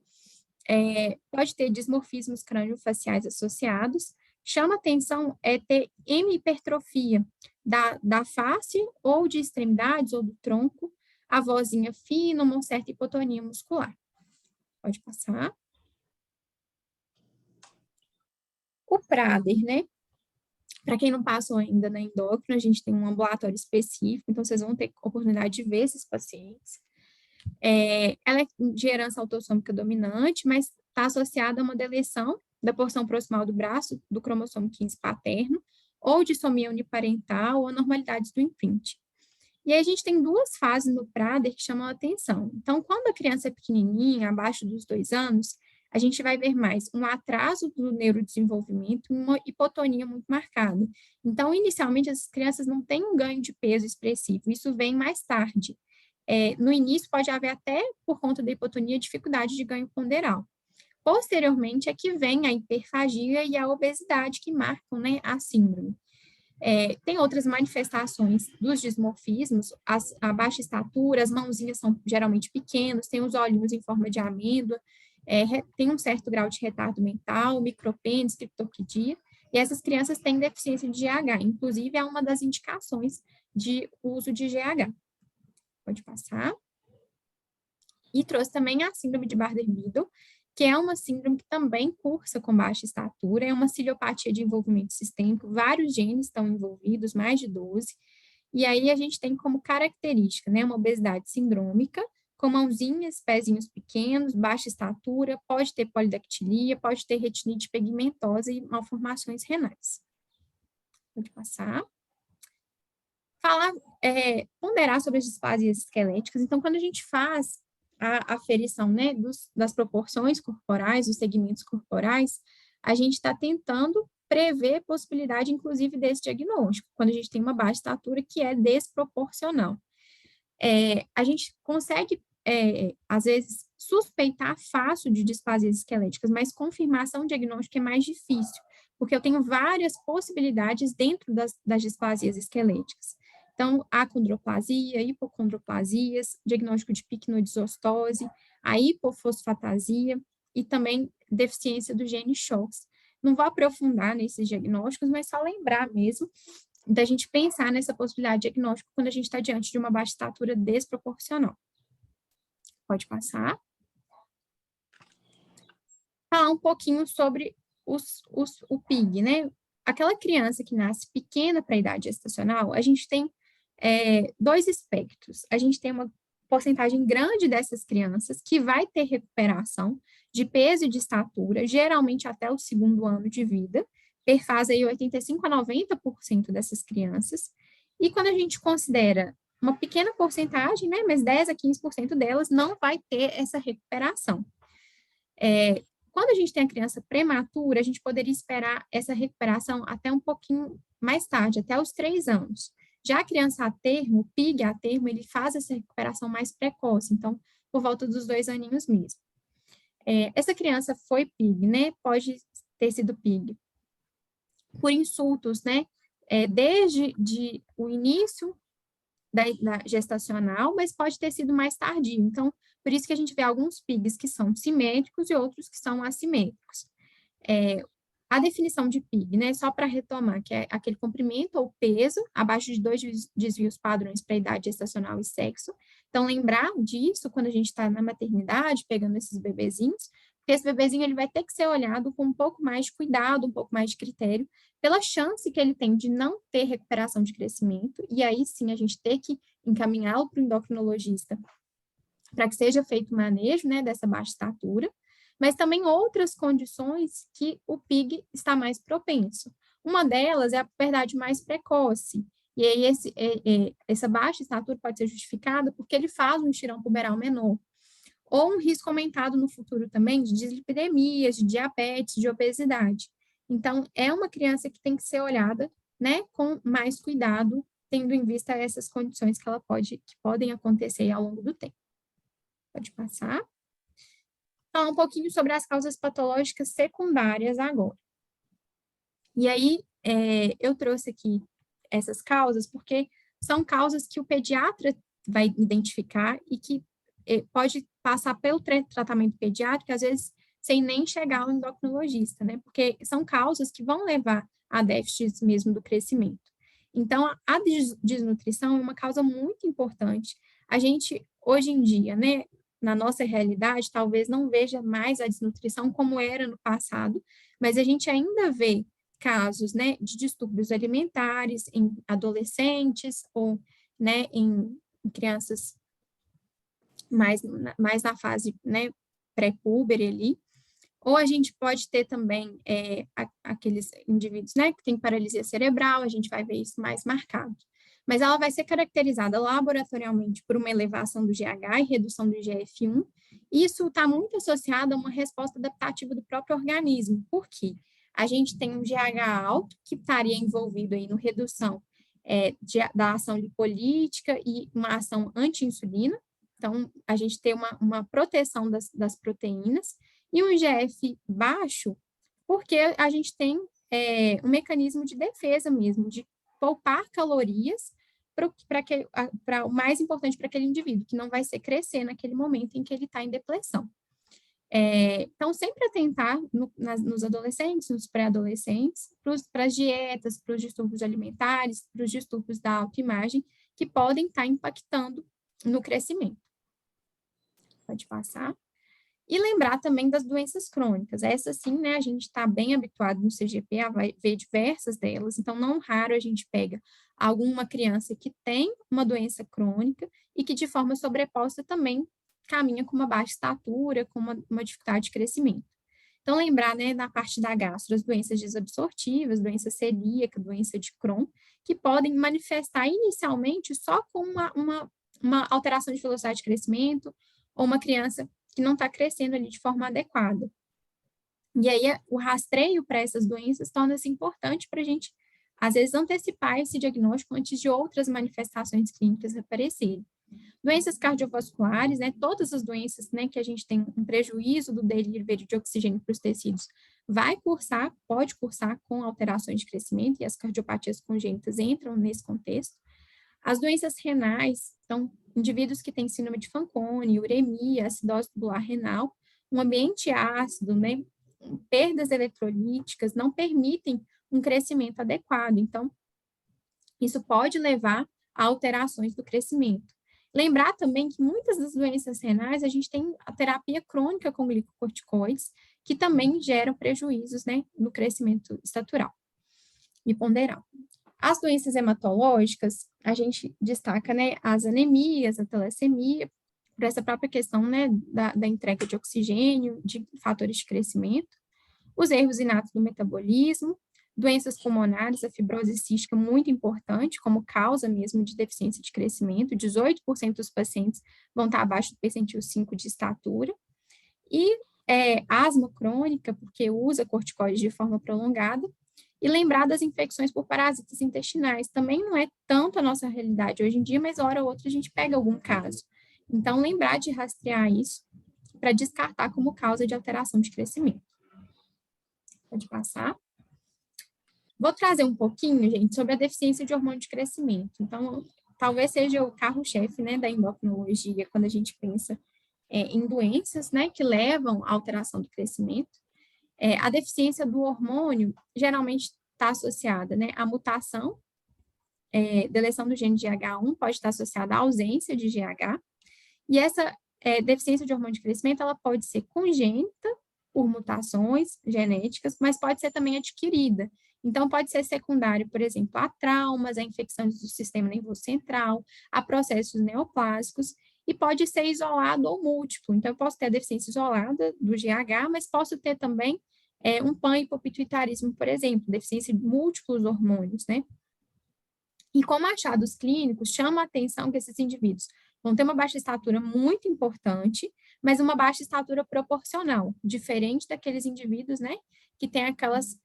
pode ter dismorfismos craniofaciais associados. Chama atenção ter hemihipertrofia da face ou de extremidades ou do tronco, a vozinha fina, uma certa hipotonia muscular. Pode passar. O Prader, né? Para quem não passou ainda na endócrina, a gente tem um ambulatório específico, então vocês vão ter oportunidade de ver esses pacientes. Ela é de herança autossômica dominante, mas está associada a uma deleção da porção proximal do braço do cromossomo 15 paterno, ou dissomia uniparental, ou anormalidades do imprint. E aí a gente tem duas fases no Prader que chamam a atenção. Então, quando a criança é pequenininha, abaixo dos 2 anos, a gente vai ver mais um atraso do neurodesenvolvimento e uma hipotonia muito marcada. Então, inicialmente, as crianças não têm um ganho de peso expressivo, isso vem mais tarde. No início, pode haver até, por conta da hipotonia, dificuldade de ganho ponderal. Posteriormente, é que vem a hiperfagia e a obesidade que marcam, né, a síndrome. Tem outras manifestações dos dismorfismos, a baixa estatura, as mãozinhas são geralmente pequenas, tem os olhinhos em forma de amêndoa, tem um certo grau de retardo mental, micropênis, criptorquidia, e essas crianças têm deficiência de GH, inclusive é uma das indicações de uso de GH. Pode passar. E trouxe também a síndrome de Bardet-Biedl, que é uma síndrome que também cursa com baixa estatura, é uma ciliopatia de envolvimento sistêmico, vários genes estão envolvidos, mais de 12, e aí a gente tem como característica, né, uma obesidade sindrômica, com mãozinhas, pezinhos pequenos, baixa estatura, pode ter polidactilia, pode ter retinite pigmentosa e malformações renais. Pode passar. Ponderar sobre as displasias esqueléticas. Então, quando a gente faz a aferição, né, das proporções corporais, dos segmentos corporais, a gente está tentando prever possibilidade, inclusive, desse diagnóstico, quando a gente tem uma baixa estatura que é desproporcional. A gente consegue, às vezes, suspeitar fácil de displasias esqueléticas, mas confirmação diagnóstica é mais difícil, porque eu tenho várias possibilidades dentro das displasias esqueléticas. Então, acondroplasia, hipocondroplasias, diagnóstico de picnodisostose, a hipofosfatasia e também deficiência do gene CHOX. Não vou aprofundar nesses diagnósticos, mas só lembrar mesmo da gente pensar nessa possibilidade de diagnóstico quando a gente está diante de uma baixa estatura desproporcional. Pode passar. Falar um pouquinho sobre o PIG, né? Aquela criança que nasce pequena para a idade gestacional, a gente tem dois espectros. A gente tem uma porcentagem grande dessas crianças que vai ter recuperação de peso e de estatura, geralmente até o 2º ano de vida, perfaz aí 85% a 90% dessas crianças, e quando a gente considera uma pequena porcentagem, né, mas 10% a 15% delas não vai ter essa recuperação. Quando a gente tem a criança prematura, a gente poderia esperar essa recuperação até um pouquinho mais tarde, até os 3 anos. Já a criança a termo, o PIG a termo, ele faz essa recuperação mais precoce, então, por volta dos 2 aninhos mesmo. Essa criança foi PIG, né? Pode ter sido PIG por insultos, né? Desde o início da gestacional, mas pode ter sido mais tardio. Então, por isso que a gente vê alguns PIGs que são simétricos e outros que são assimétricos. A definição de PIG, né, só para retomar, que é aquele comprimento ou peso abaixo de 2 desvios padrões para idade gestacional e sexo. Então, lembrar disso quando a gente está na maternidade, pegando esses bebezinhos, porque esse bebezinho ele vai ter que ser olhado com um pouco mais de cuidado, um pouco mais de critério, pela chance que ele tem de não ter recuperação de crescimento, e aí sim a gente ter que encaminhá-lo para o endocrinologista para que seja feito o manejo, né, dessa baixa estatura, mas também outras condições que o PIG está mais propenso. Uma delas é a puberdade mais precoce, e aí essa baixa estatura pode ser justificada porque ele faz um estirão puberal menor, ou um risco aumentado no futuro também de dislipidemias, de diabetes, de obesidade. Então, é uma criança que tem que ser olhada, né, com mais cuidado, tendo em vista essas condições que podem acontecer ao longo do tempo. Pode passar. Falar um pouquinho sobre as causas patológicas secundárias agora. E aí, eu trouxe aqui essas causas porque são causas que o pediatra vai identificar e que pode passar pelo tratamento pediátrico, às vezes, sem nem chegar ao endocrinologista, né? Porque são causas que vão levar a déficits mesmo do crescimento. Então, a desnutrição é uma causa muito importante. A gente, hoje em dia, né, na nossa realidade, talvez não veja mais a desnutrição como era no passado, mas a gente ainda vê casos, né, de distúrbios alimentares em adolescentes ou, né, em crianças mais na fase, né, pré-puber ali, ou a gente pode ter também aqueles indivíduos, né, que tem paralisia cerebral, a gente vai ver isso mais marcado. Mas ela vai ser caracterizada laboratorialmente por uma elevação do GH e redução do IGF-1. Isso está muito associado a uma resposta adaptativa do próprio organismo. Por quê? A gente tem um GH alto, que estaria envolvido aí no redução da ação lipolítica e uma ação anti-insulina. Então, a gente tem uma proteção das proteínas, e um IGF baixo, porque a gente tem um mecanismo de defesa mesmo, de poupar calorias para o mais importante para aquele indivíduo, que não vai ser crescer naquele momento em que ele está em depressão. Então, sempre atentar nos adolescentes, nos pré-adolescentes, para as dietas, para os distúrbios alimentares, para os distúrbios da autoimagem, que podem estar impactando no crescimento. Pode passar. E lembrar também das doenças crônicas. Essa sim, né, a gente está bem habituado no CGP a ver diversas delas, então não raro a gente pega alguma criança que tem uma doença crônica e que de forma sobreposta também caminha com uma baixa estatura, com uma dificuldade de crescimento. Então lembrar, né, na parte da gastro, as doenças desabsortivas, doença celíaca, doença de Crohn, que podem manifestar inicialmente só com uma alteração de velocidade de crescimento ou uma criança que não está crescendo ali de forma adequada. E aí, o rastreio para essas doenças torna-se importante para a gente, às vezes, antecipar esse diagnóstico antes de outras manifestações clínicas aparecerem. Doenças cardiovasculares, né, todas as doenças, né, que a gente tem um prejuízo do delivery de oxigênio para os tecidos, pode cursar com alterações de crescimento, e as cardiopatias congênitas entram nesse contexto. As doenças renais, então, indivíduos que têm síndrome de Fanconi, uremia, acidose tubular renal, um ambiente ácido, né, perdas eletrolíticas não permitem um crescimento adequado. Então, isso pode levar a alterações do crescimento. Lembrar também que muitas das doenças renais, a gente tem a terapia crônica com glicocorticoides, que também geram prejuízos, né, no crescimento estatural e ponderal. As doenças hematológicas, a gente destaca, né, as anemias, a talassemia, por essa própria questão, né, da entrega de oxigênio, de fatores de crescimento, os erros inatos do metabolismo, doenças pulmonares, a fibrose cística muito importante, como causa mesmo de deficiência de crescimento, 18% dos pacientes vão estar abaixo do percentil 5 de estatura, e asma crônica, porque usa corticoides de forma prolongada, e lembrar das infecções por parasitas intestinais, também não é tanto a nossa realidade hoje em dia, mas hora ou outra a gente pega algum caso. Então, lembrar de rastrear isso para descartar como causa de alteração de crescimento. Pode passar. Vou trazer um pouquinho, gente, sobre a deficiência de hormônio de crescimento. Então, talvez seja o carro-chefe, né, da endocrinologia, quando a gente pensa em doenças, né, que levam à alteração do crescimento. A deficiência do hormônio geralmente está associada, né, à mutação, deleção do gene GH1 pode estar associada à ausência de GH, e essa deficiência de hormônio de crescimento, ela pode ser congênita, por mutações genéticas, mas pode ser também adquirida. Então, pode ser secundário, por exemplo, a traumas, a infecções do sistema nervoso central, a processos neoplásicos, e pode ser isolado ou múltiplo. Então, eu posso ter a deficiência isolada do GH, mas posso ter também um panhipopituitarismo, por exemplo, deficiência de múltiplos hormônios, né? E como achados clínicos, chama a atenção que esses indivíduos vão ter uma baixa estatura muito importante, mas uma baixa estatura proporcional, diferente daqueles indivíduos, né, que têm aquelas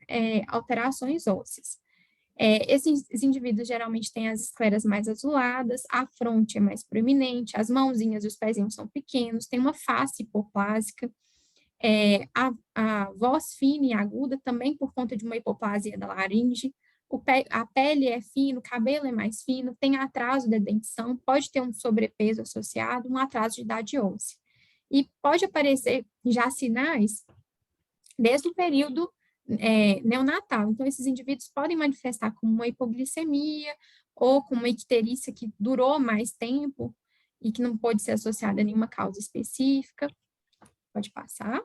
alterações ósseas. Esses indivíduos geralmente têm as escleras mais azuladas, a fronte é mais proeminente, as mãozinhas e os pezinhos são pequenos, tem uma face hipoplásica, a voz fina e aguda também por conta de uma hipoplasia da laringe, a pele é fina, o cabelo é mais fino, tem atraso da dentição, pode ter um sobrepeso associado, um atraso de idade óssea. E pode aparecer já sinais desde o período neonatal. Então, esses indivíduos podem manifestar com uma hipoglicemia ou com uma icterícia que durou mais tempo e que não pode ser associada a nenhuma causa específica. Pode passar.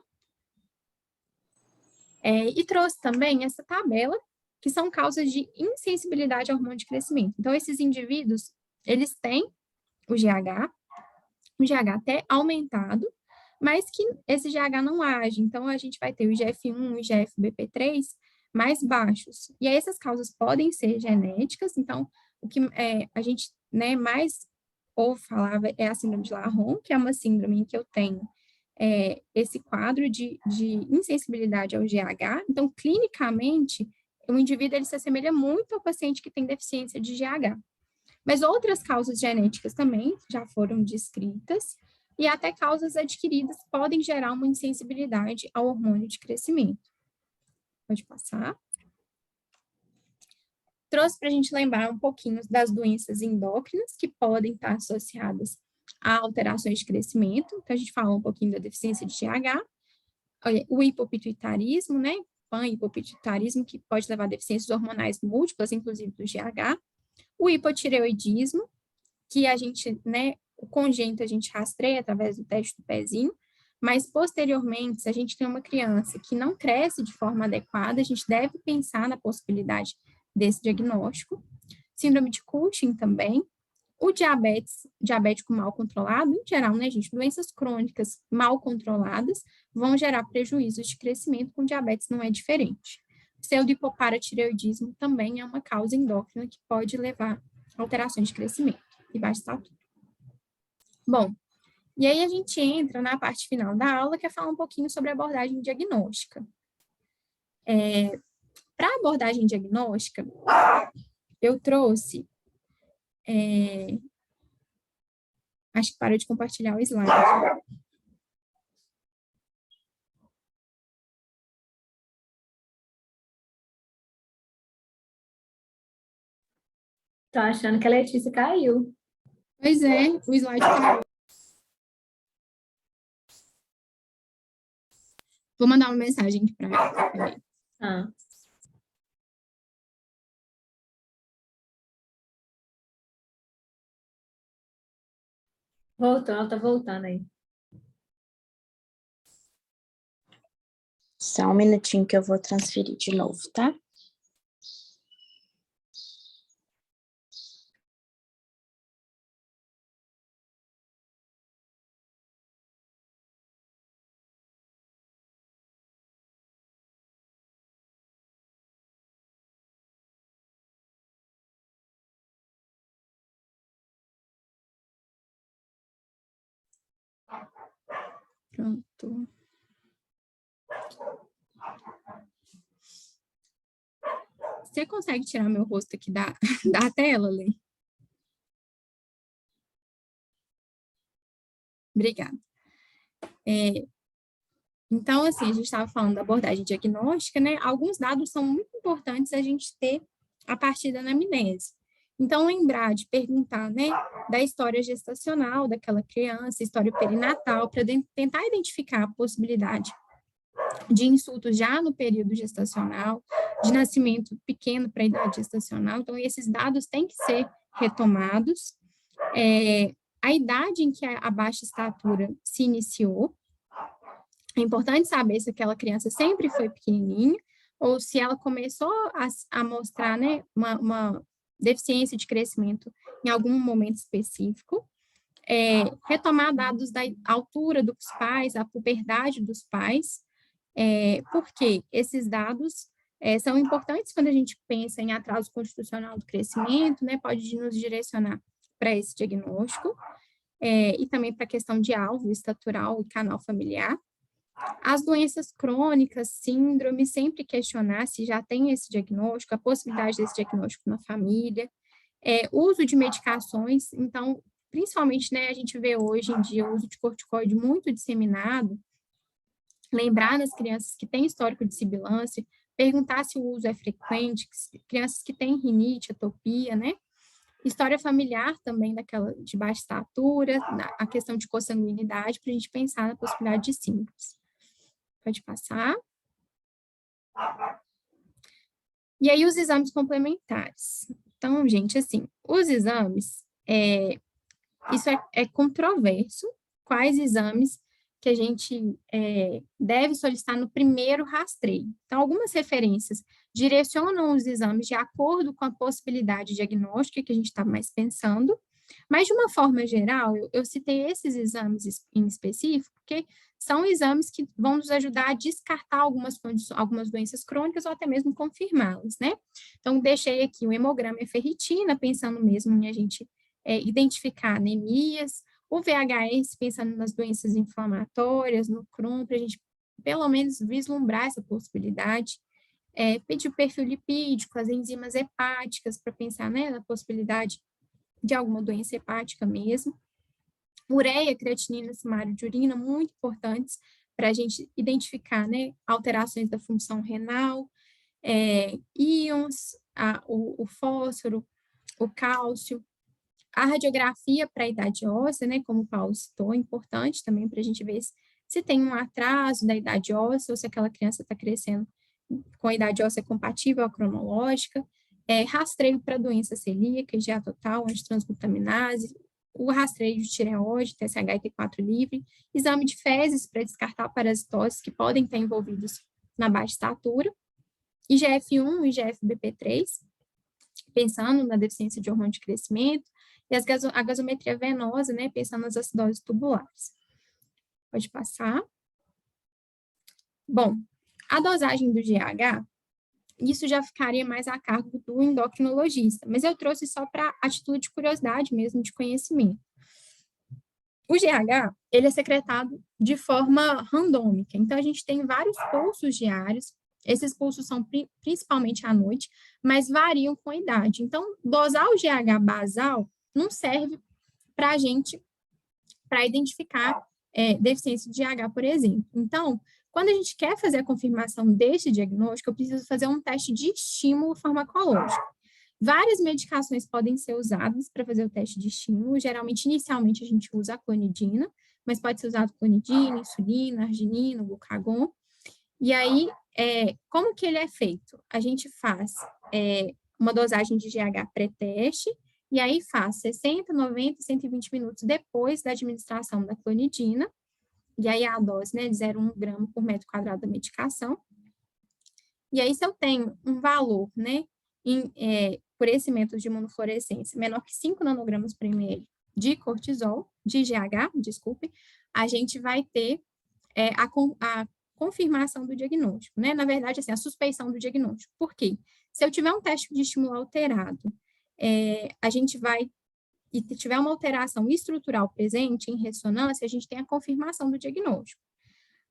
E trouxe também essa tabela, que são causas de insensibilidade ao hormônio de crescimento. Então, esses indivíduos, eles têm o GH até aumentado, mas que esse GH não age. Então, a gente vai ter o IGF-1 e o IGF-BP3 mais baixos. E aí, essas causas podem ser genéticas. Então, o que a gente mais falava é a síndrome de Laron, que é uma síndrome em que eu tenho esse quadro de insensibilidade ao GH. Então, clinicamente, o indivíduo ele se assemelha muito ao paciente que tem deficiência de GH. Mas outras causas genéticas também já foram descritas, e até causas adquiridas podem gerar uma insensibilidade ao hormônio de crescimento. Pode passar. Trouxe para a gente lembrar um pouquinho das doenças endócrinas que podem estar associadas a alterações de crescimento. Então, a gente falou um pouquinho da deficiência de GH, o hipopituitarismo, né? Panhipopituitarismo, que pode levar a deficiências hormonais múltiplas, inclusive do GH, o hipotireoidismo, que a gente, o congênito a gente rastreia através do teste do pezinho, mas posteriormente, se a gente tem uma criança que não cresce de forma adequada, a gente deve pensar na possibilidade desse diagnóstico. Síndrome de Cushing também, o diabético mal controlado, em geral, né, gente, doenças crônicas mal controladas vão gerar prejuízos de crescimento, com diabetes não é diferente. Pseudohipoparatireoidismo também é uma causa endócrina que pode levar a alterações de crescimento e baixa estatura. Bom, e aí a gente entra na parte final da aula, que é falar um pouquinho sobre a abordagem diagnóstica. Para a abordagem diagnóstica, eu trouxe Acho que para de compartilhar o slide. Tô achando que a Letícia caiu. Pois é, o slide caiu. Vou mandar uma mensagem aqui para ela. Peraí. Ah. Voltou, ela tá voltando aí. Só um minutinho que eu vou transferir de novo, tá? Pronto. Você consegue tirar meu rosto aqui da, da tela, Lê? Obrigada. Então, assim, a gente estava falando da abordagem diagnóstica, né? Alguns dados são muito importantes a gente ter a partir da anamnese. Então, lembrar de perguntar, né, da história gestacional daquela criança, história perinatal, para tentar identificar a possibilidade de insulto já no período gestacional, de nascimento pequeno para a idade gestacional. Então, esses dados têm que ser retomados. A idade em que a baixa estatura se iniciou. É importante saber se aquela criança sempre foi pequenininha ou se ela começou a mostrar, né, uma deficiência de crescimento em algum momento específico. Retomar dados da altura dos pais, a puberdade dos pais, porque esses dados são importantes quando a gente pensa em atraso constitucional do crescimento, né, pode nos direcionar para esse diagnóstico, e também para a questão de alvo estatural e canal familiar. As doenças crônicas, síndrome, sempre questionar se já tem esse diagnóstico, a possibilidade desse diagnóstico na família, uso de medicações, então, principalmente, né, a gente vê hoje em dia o uso de corticoide muito disseminado, lembrar nas crianças que têm histórico de sibilância, perguntar se o uso é frequente, crianças que têm rinite, atopia, né, história familiar também daquela de baixa estatura, a questão de consanguinidade, para a gente pensar na possibilidade de síndromes. Pode passar. E aí, os exames complementares. Então, gente, assim, os exames, isso é controverso, quais exames que a gente deve solicitar no primeiro rastreio. Então, algumas referências direcionam os exames de acordo com a possibilidade diagnóstica que a gente está mais pensando, mas, de uma forma geral, eu citei esses exames em específico, porque são exames que vão nos ajudar a descartar algumas doenças crônicas ou até mesmo confirmá-las, né? Então, deixei aqui o hemograma e a ferritina, pensando mesmo em a gente identificar anemias, o VHS, pensando nas doenças inflamatórias, no Crohn, para a gente, pelo menos, vislumbrar essa possibilidade. Pedir o perfil lipídico, as enzimas hepáticas, para pensar, né, na possibilidade de alguma doença hepática mesmo. Ureia, creatinina, sumário de urina, muito importantes para a gente identificar, né, alterações da função renal, íons, o fósforo, o cálcio, a radiografia para a idade óssea, né, como o Paulo citou, é importante também para a gente ver se tem um atraso da idade óssea ou se aquela criança está crescendo com a idade óssea compatível à cronológica, rastreio para doença celíaca, IgA total, antitransglutaminase, o rastreio de tireoide, TSH e T4 livre, exame de fezes para descartar parasitoses que podem estar envolvidos na baixa estatura, IGF-1 e IGF-BP3, pensando na deficiência de hormônio de crescimento, e a gasometria venosa, né, pensando nas acidoses tubulares. Pode passar. Bom, a dosagem do GH, isso já ficaria mais a cargo do endocrinologista, mas eu trouxe só para atitude de curiosidade mesmo, de conhecimento. O GH, ele é secretado de forma randômica, então a gente tem vários pulsos diários, esses pulsos são principalmente à noite, mas variam com a idade. Então, dosar o GH basal não serve para a gente para identificar deficiência de GH, por exemplo. Então, quando a gente quer fazer a confirmação deste diagnóstico, eu preciso fazer um teste de estímulo farmacológico. Várias medicações podem ser usadas para fazer o teste de estímulo. Geralmente, inicialmente, a gente usa a clonidina, mas pode ser usado clonidina, insulina, arginina, glucagon. E aí, como que ele é feito? A gente faz uma dosagem de GH pré-teste, e aí faz 60, 90, 120 minutos depois da administração da clonidina, e aí a dose, né, de 0,1 grama por metro quadrado da medicação. E aí, se eu tenho um valor, né, por esse método de imunofluorescência, menor que 5 nanogramas por ml de cortisol, de GH, desculpe, a gente vai ter a confirmação do diagnóstico, né? Na verdade, assim, a suspeição do diagnóstico. Por quê? Se eu tiver um teste de estímulo alterado, a gente vai, e tiver uma alteração estrutural presente em ressonância, a gente tem a confirmação do diagnóstico.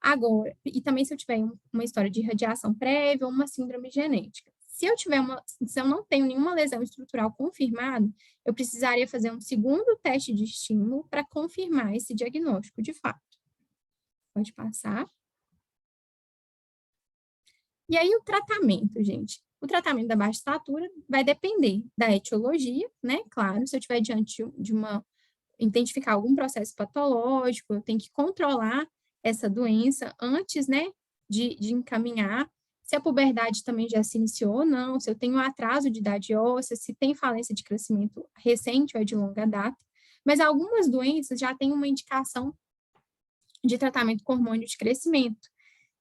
Agora, e também se eu tiver uma história de radiação prévia ou uma síndrome genética. Se eu não tenho nenhuma lesão estrutural confirmada, eu precisaria fazer um segundo teste de estímulo para confirmar esse diagnóstico de fato. Pode passar. E aí o tratamento, gente. O tratamento da baixa estatura vai depender da etiologia, né? Claro, se eu estiver diante de identificar algum processo patológico, eu tenho que controlar essa doença antes, né, de encaminhar. Se a puberdade também já se iniciou ou não, se eu tenho atraso de idade óssea, se tem falência de crescimento recente ou de longa data. Mas algumas doenças já têm uma indicação de tratamento com hormônio de crescimento.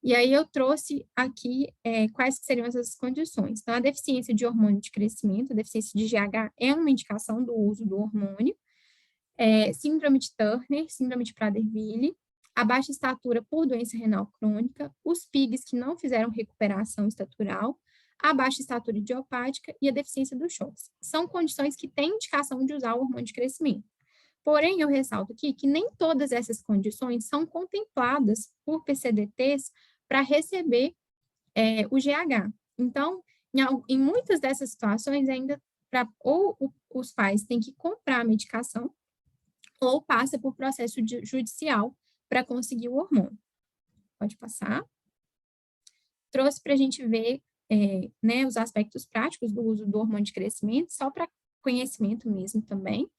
E aí eu trouxe aqui quais seriam essas condições. Então, a deficiência de hormônio de crescimento, a deficiência de GH é uma indicação do uso do hormônio. Síndrome de Turner, síndrome de Prader-Willi, a baixa estatura por doença renal crônica, os PIGs que não fizeram recuperação estatural, a baixa estatura idiopática e a deficiência do CHOX. São condições que têm indicação de usar o hormônio de crescimento. Porém, eu ressalto aqui que nem todas essas condições são contempladas por PCDTs para receber o GH. Então, em muitas dessas situações, ainda ou os pais têm que comprar a medicação, ou passa por processo judicial para conseguir o hormônio. Pode passar. Trouxe para a gente ver né, os aspectos práticos do uso do hormônio de crescimento, só para conhecimento mesmo também.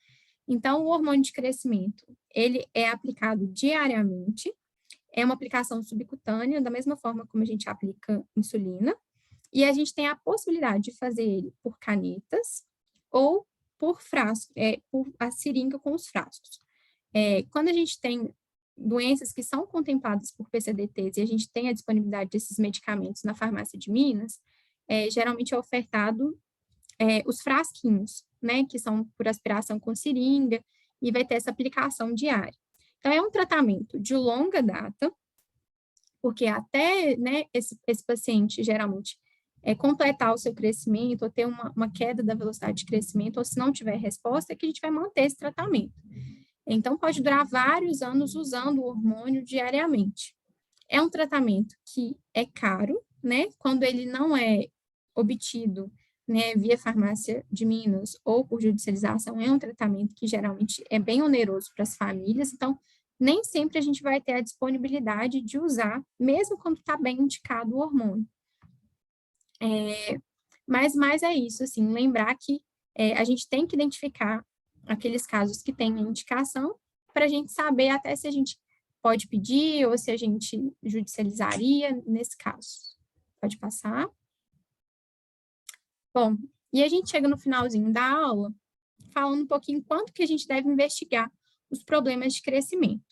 Então, o hormônio de crescimento, ele é aplicado diariamente, é uma aplicação subcutânea, da mesma forma como a gente aplica insulina, e a gente tem a possibilidade de fazer ele por canetas ou por frasco, por a seringa com os frascos. Quando a gente tem doenças que são contempladas por PCDTs e a gente tem a disponibilidade desses medicamentos na farmácia de Minas, geralmente é ofertado os frasquinhos, né, que são por aspiração com seringa, e vai ter essa aplicação diária. Então, é um tratamento de longa data, porque até, né, esse paciente, geralmente, completar o seu crescimento, ou ter uma queda da velocidade de crescimento, ou se não tiver resposta, é que a gente vai manter esse tratamento. Então, pode durar vários anos usando o hormônio diariamente. É um tratamento que é caro, né, quando ele não é obtido, né, via farmácia de Minas ou por judicialização, é um tratamento que geralmente é bem oneroso para as famílias, então nem sempre a gente vai ter a disponibilidade de usar, mesmo quando está bem indicado o hormônio. Mas é isso, assim, lembrar que a gente tem que identificar aqueles casos que têm a indicação, para a gente saber até se a gente pode pedir ou se a gente judicializaria nesse caso. Pode passar. Bom, e a gente chega no finalzinho da aula, falando um pouquinho quanto que a gente deve investigar os problemas de crescimento.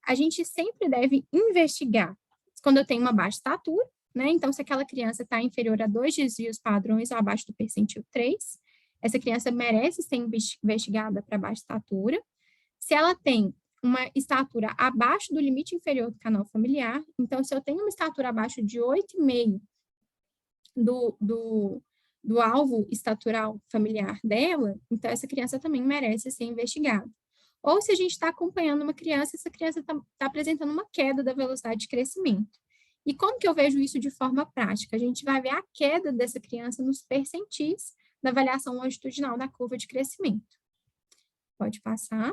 A gente sempre deve investigar quando eu tenho uma baixa estatura, né? Então, se aquela criança está inferior a 2 desvios padrões ou abaixo do percentil 3, essa criança merece ser investigada para baixa estatura. Se ela tem uma estatura abaixo do limite inferior do canal familiar, então, se eu tenho uma estatura abaixo de 8,5 do alvo estatural familiar dela, então essa criança também merece ser investigada. Ou se a gente está acompanhando uma criança, essa criança está apresentando uma queda da velocidade de crescimento. E como que eu vejo isso de forma prática? A gente vai ver a queda dessa criança nos percentis da avaliação longitudinal da curva de crescimento. Pode passar.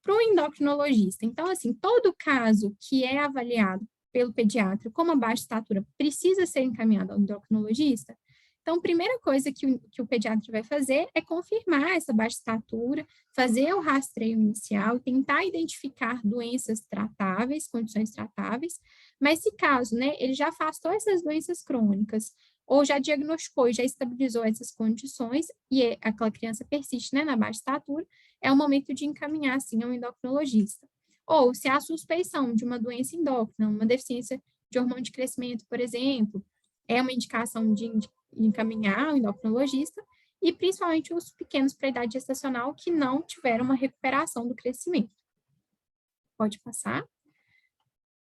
para o endocrinologista. Então, assim, todo caso que é avaliado pelo pediatra como a baixa estatura precisa ser encaminhado ao endocrinologista. Então, a primeira coisa que o pediatra vai fazer é confirmar essa baixa estatura, fazer o rastreio inicial, tentar identificar doenças tratáveis, condições tratáveis, mas se caso, né, ele já afastou essas doenças crônicas, ou já diagnosticou e já estabilizou essas condições, e aquela criança persiste, né, na baixa estatura, é o momento de encaminhar, sim, ao endocrinologista. Ou se há suspeição de uma doença endócrina, uma deficiência de hormônio de crescimento, por exemplo, é uma indicação de encaminhar ao endocrinologista, e principalmente os pequenos para a idade gestacional que não tiveram uma recuperação do crescimento. Pode passar.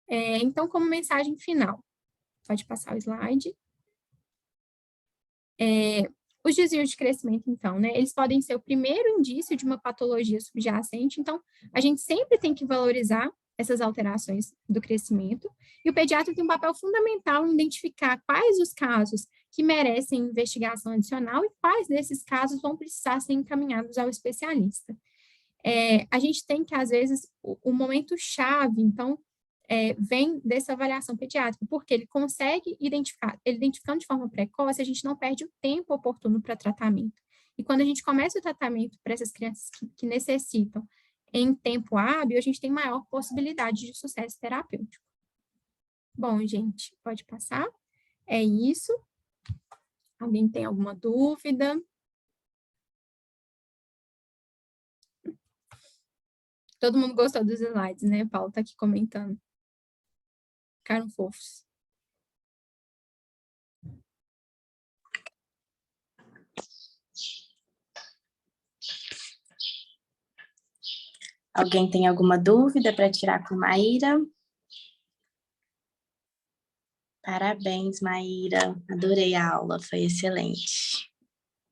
Então, como mensagem final, pode passar o slide. Os desvios de crescimento, então, né, eles podem ser o primeiro indício de uma patologia subjacente, então, a gente sempre tem que valorizar essas alterações do crescimento, e o pediatra tem um papel fundamental em identificar quais os casos que merecem investigação adicional e quais desses casos vão precisar ser encaminhados ao especialista. A gente tem que, às vezes, o momento chave, então, vem dessa avaliação pediátrica, porque ele consegue identificar, ele identificando de forma precoce, a gente não perde o tempo oportuno para tratamento. E quando a gente começa o tratamento para essas crianças que necessitam em tempo hábil, a gente tem maior possibilidade de sucesso terapêutico. Bom, gente, pode passar. É isso. Alguém tem alguma dúvida? Todo mundo gostou dos slides, né? Paulo está aqui comentando. Ficaram fofos. Alguém tem alguma dúvida para tirar com Maíra? Parabéns, Maíra. Adorei a aula, foi excelente.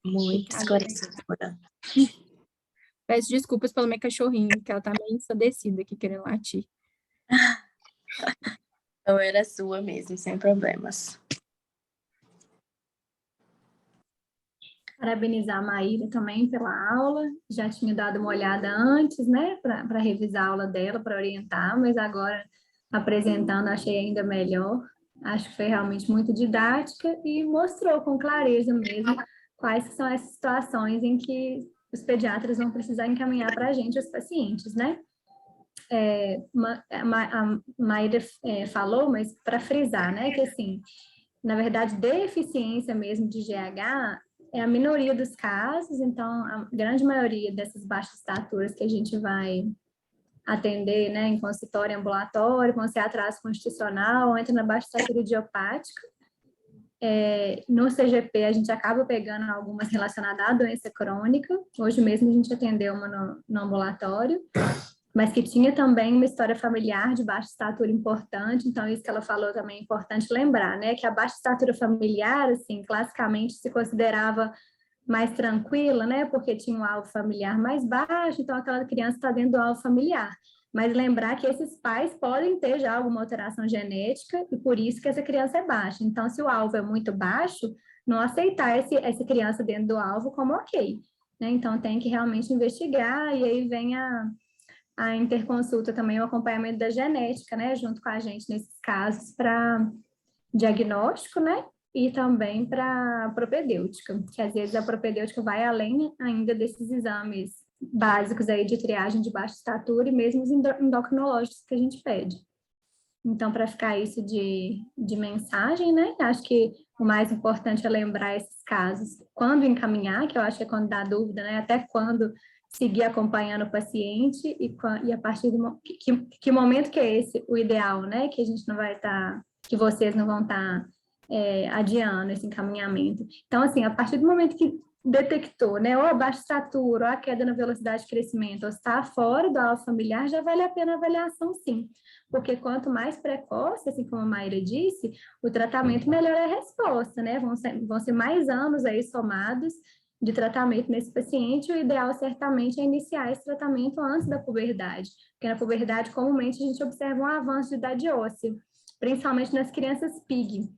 Muito esclarecedora. Peço desculpas pela minha cachorrinha, que ela tá meio ensandecida aqui, querendo latir. Então era sua mesmo, sem problemas. Parabenizar a Maíra também pela aula. Já tinha dado uma olhada antes, né, para revisar a aula dela, para orientar, mas agora apresentando achei ainda melhor. Acho que foi realmente muito didática e mostrou com clareza mesmo quais são essas situações em que os pediatras vão precisar encaminhar para a gente os pacientes, né? A Maíra falou, mas para frisar, né, que assim, na verdade, deficiência mesmo de GH é a minoria dos casos, então a grande maioria dessas baixas estaturas que a gente vai atender, né, em consultório ambulatório, vão ser atraso constitucional, ou entra na baixa estatura idiopática. No CGP, a gente acaba pegando algumas relacionadas à doença crônica. Hoje mesmo a gente atendeu uma no ambulatório, mas que tinha também uma história familiar de baixa estatura importante, então isso que ela falou também é importante lembrar, né, que a baixa estatura familiar, assim, classicamente se considerava mais tranquila, né, porque tinha um alvo familiar mais baixo, então aquela criança está dentro do alvo familiar. Mas lembrar que esses pais podem ter já alguma alteração genética e por isso que essa criança é baixa. Então, se o alvo é muito baixo, não aceitar essa criança dentro do alvo como ok, né? Então, tem que realmente investigar e aí vem a interconsulta também, o acompanhamento da genética, né, junto com a gente nesses casos para diagnóstico, né, e também para propedêutica, que às vezes a propedêutica vai além ainda desses exames básicos aí de triagem de baixa estatura e mesmo os endocrinológicos que a gente pede. Então, para ficar isso de mensagem, né, acho que o mais importante é lembrar esses casos quando encaminhar, que eu acho que é quando dá dúvida, né, até quando seguir acompanhando o paciente e a partir do que momento que é esse o ideal, né, que a gente não vai estar, que vocês não vão estar adiando esse encaminhamento. Então, assim, a partir do momento que detectou, né, ou a baixa estatura, ou a queda na velocidade de crescimento, ou está fora do alvo familiar, já vale a pena a avaliação, sim. Porque quanto mais precoce, assim como a Maíra disse, o tratamento melhor é a resposta, né? Vão ser mais anos aí somados de tratamento nesse paciente, o ideal certamente é iniciar esse tratamento antes da puberdade, porque na puberdade comumente a gente observa um avanço de idade óssea, principalmente nas crianças PIG.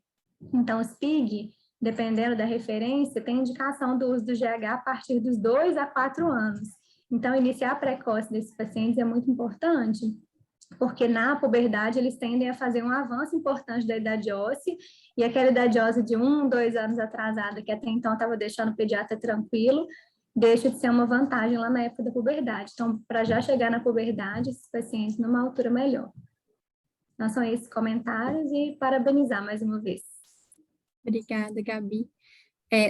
Então, os PIG, dependendo da referência, tem indicação do uso do GH a partir dos 2 a 4 anos. Então, iniciar precoce desses pacientes é muito importante, porque na puberdade eles tendem a fazer um avanço importante da idade óssea, e aquela idade óssea de 1, 2 anos atrasada, que até então estava deixando o pediatra tranquilo, deixa de ser uma vantagem lá na época da puberdade. Então, para já chegar na puberdade, esses pacientes numa altura melhor. Então, são esses comentários e parabenizar mais uma vez. Obrigada, Gabi.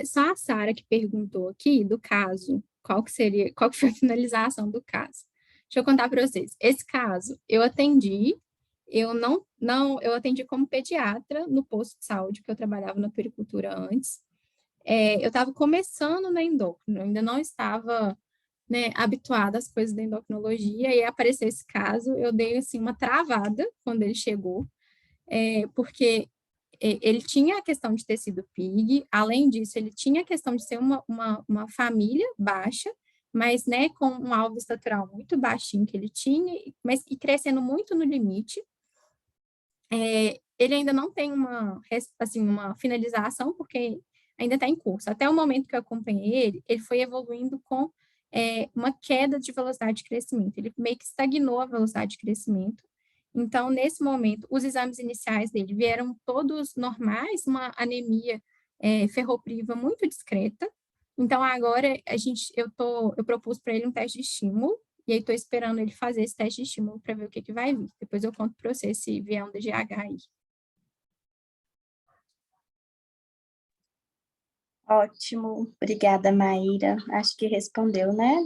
Só a Sara que perguntou aqui do caso, qual que foi a finalização do caso. Deixa eu contar para vocês. Esse caso, eu atendi como pediatra no posto de saúde, que eu trabalhava na puericultura antes. Eu estava começando na endócrino, ainda não estava, né, habituada às coisas da endocrinologia, e apareceu esse caso, eu dei, assim, uma travada quando ele chegou, porque ele tinha a questão de ter sido PIG, além disso, ele tinha a questão de ser uma família baixa, mas, né, com um alvo estatural muito baixinho que ele tinha, mas e crescendo muito no limite. Ele ainda não tem uma finalização, porque ainda está em curso. Até o momento que eu acompanhei ele foi evoluindo com uma queda de velocidade de crescimento. Ele meio que estagnou a velocidade de crescimento. Então, nesse momento, os exames iniciais dele vieram todos normais, uma anemia ferropriva muito discreta. Então, agora eu propus para ele um teste de estímulo, e aí estou esperando ele fazer esse teste de estímulo para ver o que vai vir. Depois eu conto para você se vier um DGH aí. Ótimo, obrigada, Maíra. Acho que respondeu, né?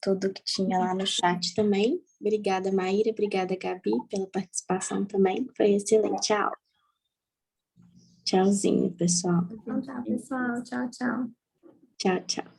Tudo que tinha lá no chat também. Obrigada, Maíra. Obrigada, Gabi, pela participação também. Foi excelente a aula. Tchauzinho, pessoal. Então tá, pessoal. Tchau, tchau. Tchau, tchau.